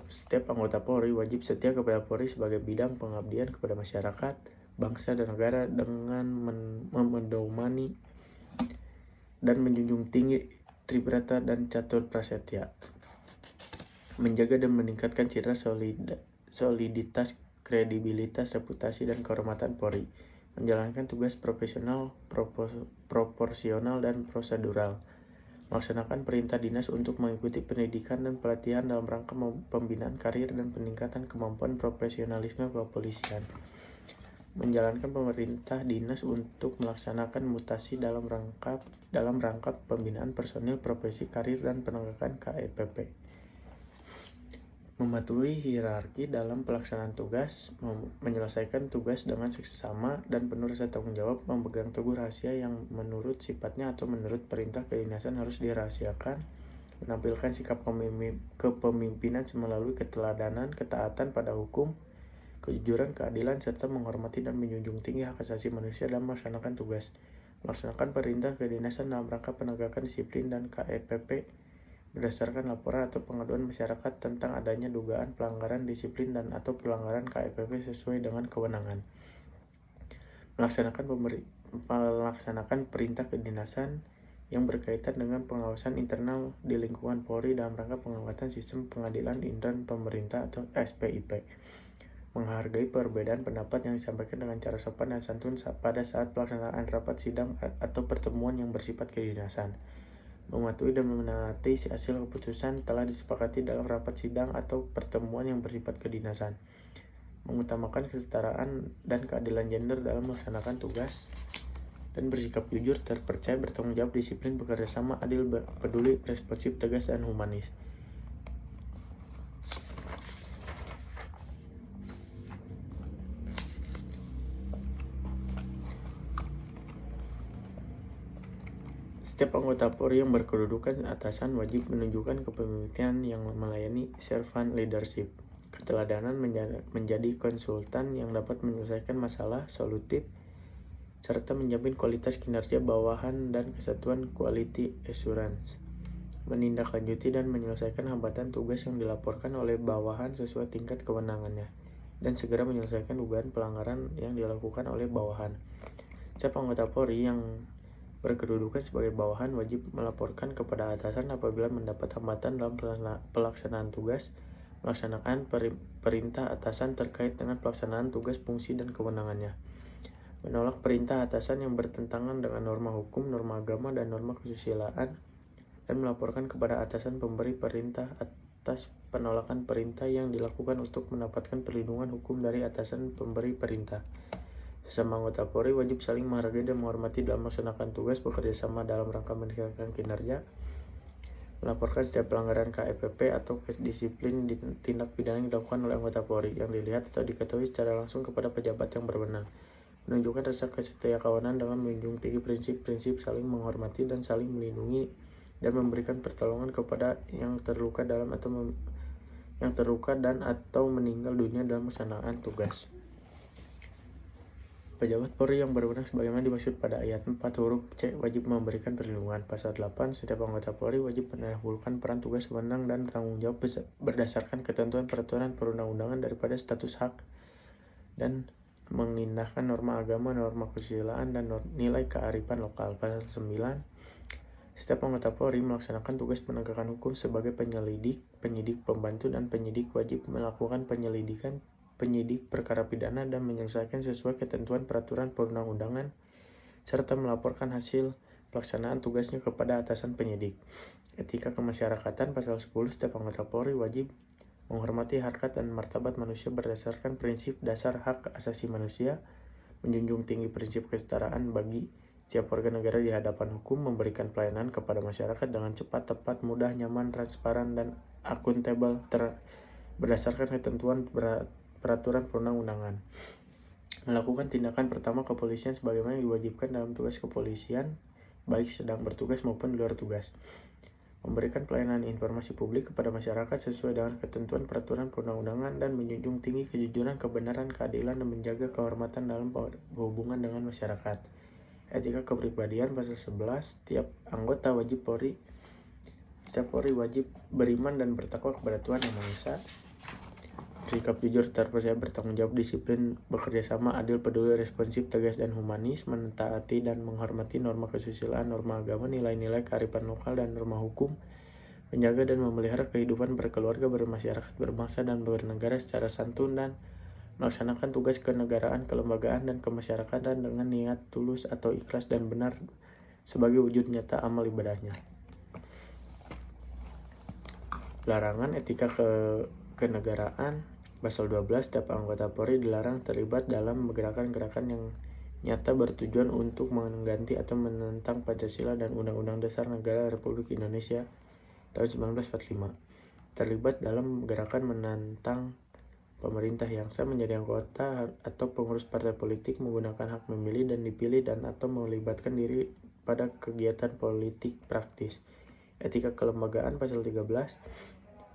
Setiap anggota Polri wajib setia kepada Polri sebagai bidang pengabdian kepada masyarakat, bangsa, dan negara dengan memedomani dan menjunjung tinggi tribrata dan catur prasetya, menjaga dan meningkatkan citra soliditas, kredibilitas, reputasi, dan kehormatan Polri, menjalankan tugas profesional, proporsional, dan prosedural, melaksanakan perintah dinas untuk mengikuti pendidikan dan pelatihan dalam rangka pembinaan karir dan peningkatan kemampuan profesionalisme kepolisian, menjalankan pemerintah dinas untuk melaksanakan mutasi dalam rangka pembinaan personil profesi karir dan penegakan KEPP, mematuhi hierarki dalam pelaksanaan tugas, menyelesaikan tugas dengan seksama dan penuh rasa tanggung jawab, memegang teguh rahasia yang menurut sifatnya atau menurut perintah kedinasan harus dirahasiakan, menampilkan sikap kepemimpinan melalui keteladanan, ketaatan pada hukum, kejujuran, keadilan, serta menghormati dan menjunjung tinggi hak asasi manusia dalam melaksanakan tugas, melaksanakan perintah kedinasan dalam rangka penegakan disiplin dan KEPP berdasarkan laporan atau pengaduan masyarakat tentang adanya dugaan pelanggaran disiplin dan atau pelanggaran KEPP sesuai dengan kewenangan, melaksanakan perintah kedinasan yang berkaitan dengan pengawasan internal di lingkungan Polri dalam rangka penguatan sistem pengadilan intern pemerintah atau SPIP, menghargai perbedaan pendapat yang disampaikan dengan cara sopan dan santun pada saat pelaksanaan rapat sidang atau pertemuan yang bersifat kedinasan, mematuhi dan menaati hasil keputusan telah disepakati dalam rapat sidang atau pertemuan yang bersifat kedinasan, mengutamakan kesetaraan dan keadilan gender dalam melaksanakan tugas, dan bersikap jujur, terpercaya, bertanggung jawab, disiplin, bekerja sama, adil, peduli, responsif, tegas, dan humanis. Setiap anggota Polri yang berkedudukan atasan wajib menunjukkan kepemimpinan yang melayani, servant leadership, keteladanan, menjadi konsultan yang dapat menyelesaikan masalah, solutif, serta menjamin kualitas kinerja bawahan dan kesatuan quality assurance, menindaklanjuti dan menyelesaikan hambatan tugas yang dilaporkan oleh bawahan sesuai tingkat kewenangannya, dan segera menyelesaikan dugaan pelanggaran yang dilakukan oleh bawahan. Setiap anggota Polri yang berkedudukan sebagai bawahan wajib melaporkan kepada atasan apabila mendapat hambatan dalam pelaksanaan tugas, melaksanakan perintah atasan terkait dengan pelaksanaan tugas, fungsi, dan kewenangannya, menolak perintah atasan yang bertentangan dengan norma hukum, norma agama, dan norma kesusilaan, dan melaporkan kepada atasan pemberi perintah atas penolakan perintah yang dilakukan untuk mendapatkan perlindungan hukum dari atasan pemberi perintah. Sesama anggota Polri wajib saling menghargai dan menghormati dalam melaksanakan tugas, bekerja sama dalam rangka meningkatkan kinerja, melaporkan setiap pelanggaran KEPP atau disiplin tindak pidana yang dilakukan oleh anggota Polri yang dilihat atau diketahui secara langsung kepada pejabat yang berwenang. Menunjukkan rasa kesetiakawanan dengan menjunjung tinggi prinsip-prinsip saling menghormati dan saling melindungi dan memberikan pertolongan kepada yang terluka dan atau meninggal dunia dalam melaksanakan tugas. Pejabat Polri yang berwenang sebagaimana dimaksud pada ayat 4 huruf C wajib memberikan perlindungan. Pasal 8, setiap anggota Polri wajib mendahulukan peran tugas wewenang dan tanggung jawab berdasarkan ketentuan peraturan perundang-undangan daripada status hak dan mengindahkan norma agama, norma kesusilaan, dan nilai kearifan lokal. Pasal 9, setiap anggota Polri melaksanakan tugas penegakan hukum sebagai penyelidik, penyidik, pembantu, dan penyidik wajib melakukan penyelidikan, penyidik perkara pidana dan menyelesaikan sesuai ketentuan peraturan perundang-undangan serta melaporkan hasil pelaksanaan tugasnya kepada atasan penyidik. Etika kemasyarakatan pasal 10, setiap anggota Polri wajib menghormati harkat dan martabat manusia berdasarkan prinsip dasar hak asasi manusia, menjunjung tinggi prinsip kesetaraan bagi setiap warga negara di hadapan hukum, memberikan pelayanan kepada masyarakat dengan cepat, tepat, mudah, nyaman, transparan, dan akuntabel berdasarkan ketentuan peraturan perundang-undangan. Melakukan tindakan pertama kepolisian sebagaimana diwajibkan dalam tugas kepolisian, baik sedang bertugas maupun di luar tugas. Memberikan pelayanan informasi publik kepada masyarakat sesuai dengan ketentuan peraturan perundang-undangan dan menjunjung tinggi kejujuran, kebenaran, keadilan, dan menjaga kehormatan dalam hubungan dengan masyarakat. Etika kepribadian pasal 11, setiap Polri wajib beriman dan bertakwa kepada Tuhan Yang Maha Esa, bersikap jujur, terpercaya, bertanggung jawab, disiplin, bekerja sama, adil, peduli, responsif, tegas, dan humanis, mentaati dan menghormati norma kesusilaan, norma agama, nilai-nilai kearifan lokal, dan norma hukum, menjaga dan memelihara kehidupan berkeluarga, bermasyarakat, berbangsa, dan bernegara secara santun, dan melaksanakan tugas kenegaraan, kelembagaan, dan kemasyarakatan dengan niat tulus atau ikhlas dan benar sebagai wujud nyata amal ibadahnya. Larangan etika kenegaraan pasal 12, setiap anggota Polri dilarang terlibat dalam gerakan-gerakan yang nyata bertujuan untuk mengganti atau menentang Pancasila dan Undang-Undang Dasar Negara Republik Indonesia tahun 1945. Terlibat dalam gerakan menentang pemerintah yang sah, menjadi anggota atau pengurus partai politik, menggunakan hak memilih dan dipilih, dan atau melibatkan diri pada kegiatan politik praktis. Etika kelembagaan pasal 13,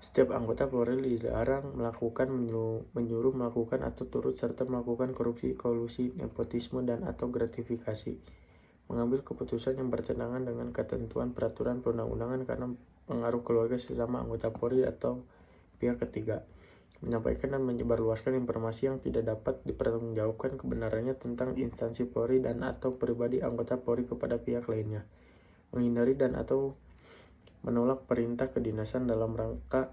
setiap anggota Polri dilarang melakukan, menyuruh melakukan atau turut serta melakukan korupsi, kolusi, nepotisme, dan atau gratifikasi, mengambil keputusan yang bertentangan dengan ketentuan peraturan perundang-undangan karena pengaruh keluarga sesama anggota Polri atau pihak ketiga, menyampaikan dan menyebarluaskan informasi yang tidak dapat dipertanggungjawabkan kebenarannya tentang instansi Polri dan atau pribadi anggota Polri kepada pihak lainnya, menghindari dan atau menolak perintah kedinasan dalam rangka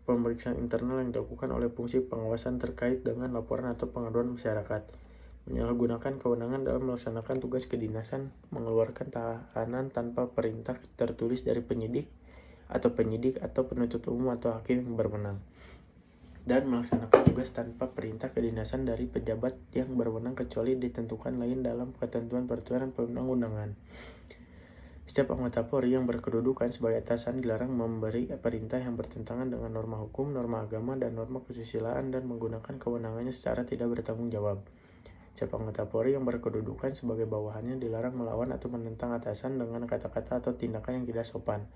pemeriksaan internal yang dilakukan oleh fungsi pengawasan terkait dengan laporan atau pengaduan masyarakat, menyalahgunakan kewenangan dalam melaksanakan tugas kedinasan, mengeluarkan tahanan tanpa perintah tertulis dari penyidik atau penuntut umum atau hakim yang berwenang, dan melaksanakan tugas tanpa perintah kedinasan dari pejabat yang berwenang kecuali ditentukan lain dalam ketentuan peraturan perundang-undangan. Setiap anggota Polri yang berkedudukan sebagai atasan dilarang memberi perintah yang bertentangan dengan norma hukum, norma agama, dan norma kesusilaan dan menggunakan kewenangannya secara tidak bertanggung jawab. Setiap anggota Polri yang berkedudukan sebagai bawahannya dilarang melawan atau menentang atasan dengan kata-kata atau tindakan yang tidak sopan,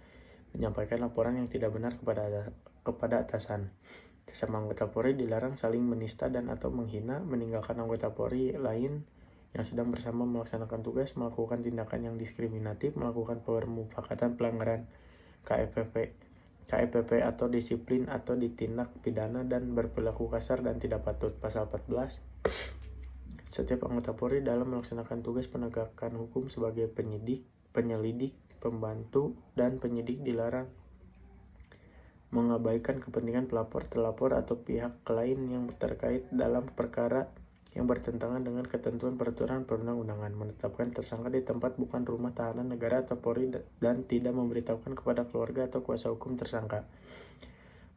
menyampaikan laporan yang tidak benar kepada atasan. Sesama anggota Polri dilarang saling menista dan atau menghina, meninggalkan anggota Polri lain yang sedang bersama melaksanakan tugas, melakukan tindakan yang diskriminatif, melakukan permufakatan pelanggaran KEPP atau disiplin atau ditindak pidana dan berperilaku kasar dan tidak patut. Pasal 14, setiap anggota Polri dalam melaksanakan tugas penegakan hukum sebagai penyidik, penyelidik, pembantu, dan penyidik dilarang mengabaikan kepentingan pelapor, terlapor, atau pihak lain yang terkait dalam perkara yang bertentangan dengan ketentuan peraturan perundang-undangan, menetapkan tersangka di tempat bukan rumah tahanan negara atau Polri dan tidak memberitahukan kepada keluarga atau kuasa hukum tersangka,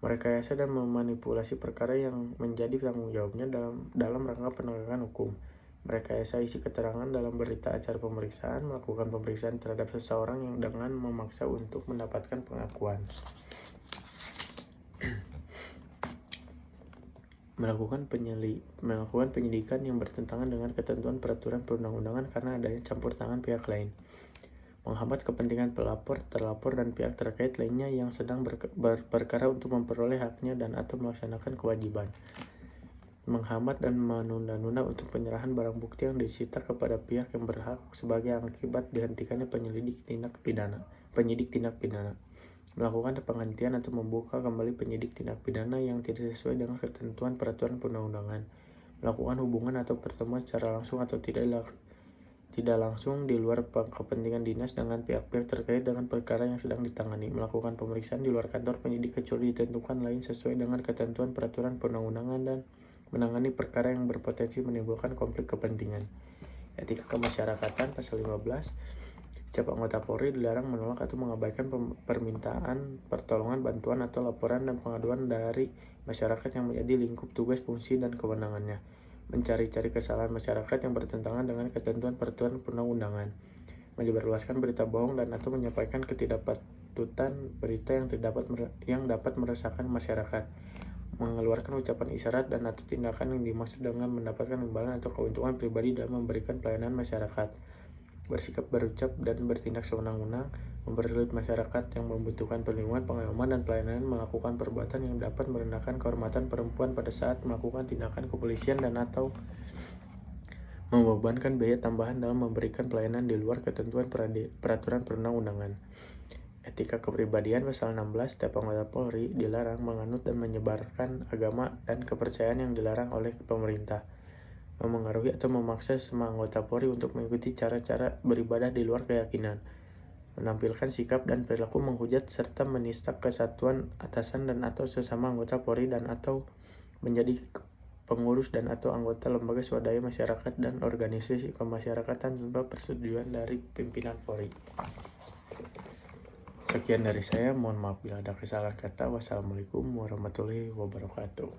merekayasa dan memanipulasi perkara yang menjadi tanggung jawabnya dalam rangka penegakan hukum, merekayasa isi keterangan dalam berita acara pemeriksaan, melakukan pemeriksaan terhadap seseorang yang dengan memaksa untuk mendapatkan pengakuan. Melakukan penyidikan yang bertentangan dengan ketentuan peraturan perundang-undangan karena adanya campur tangan pihak lain. Menghambat kepentingan pelapor, terlapor, dan pihak terkait lainnya yang sedang berperkara untuk memperoleh haknya dan atau melaksanakan kewajiban. Menghambat dan menunda-nunda untuk penyerahan barang bukti yang disita kepada pihak yang berhak sebagai akibat dihentikannya penyidik tindak pidana. Melakukan penghentian atau membuka kembali penyidik tindak pidana yang tidak sesuai dengan ketentuan peraturan perundang-undangan. Melakukan hubungan atau pertemuan secara langsung atau tidak langsung di luar kepentingan dinas dengan pihak-pihak terkait dengan perkara yang sedang ditangani. Melakukan pemeriksaan di luar kantor penyidik kecuali ditentukan lain sesuai dengan ketentuan peraturan perundang-undangan dan menangani perkara yang berpotensi menimbulkan konflik kepentingan. Etika kemasyarakatan pasal 15. Setiap anggota Polri dilarang menolak atau mengabaikan permintaan pertolongan, bantuan, atau laporan dan pengaduan dari masyarakat yang menjadi lingkup tugas, fungsi, dan kewenangannya. Mencari-cari kesalahan masyarakat yang bertentangan dengan ketentuan peraturan perundang-undangan. Menyebarluaskan berita bohong dan atau menyampaikan ketidakpatutan berita yang dapat meresahkan masyarakat. Mengeluarkan ucapan isyarat dan atau tindakan yang dimaksud dengan mendapatkan imbalan atau keuntungan pribadi dalam memberikan pelayanan masyarakat. Bersikap, berucap, dan bertindak sewenang-wenang, mempersulit masyarakat yang membutuhkan perlindungan, pengayoman, dan pelayanan, melakukan perbuatan yang dapat merendahkan kehormatan perempuan pada saat melakukan tindakan kepolisian dan atau membebankan biaya tambahan dalam memberikan pelayanan di luar ketentuan peraturan perundang-undangan. Etika kepribadian pasal 16. Setiap anggota Polri dilarang menganut dan menyebarkan agama dan kepercayaan yang dilarang oleh pemerintah. Memengaruhi atau memaksa semua anggota Polri untuk mengikuti cara-cara beribadah di luar keyakinan, menampilkan sikap dan perilaku menghujat serta menista kesatuan atasan dan atau sesama anggota Polri dan atau menjadi pengurus dan atau anggota lembaga swadaya masyarakat dan organisasi kemasyarakatan tanpa persetujuan dari pimpinan Polri. Sekian dari saya, mohon maaf bila ada kesalahan kata. Wassalamualaikum warahmatullahi wabarakatuh.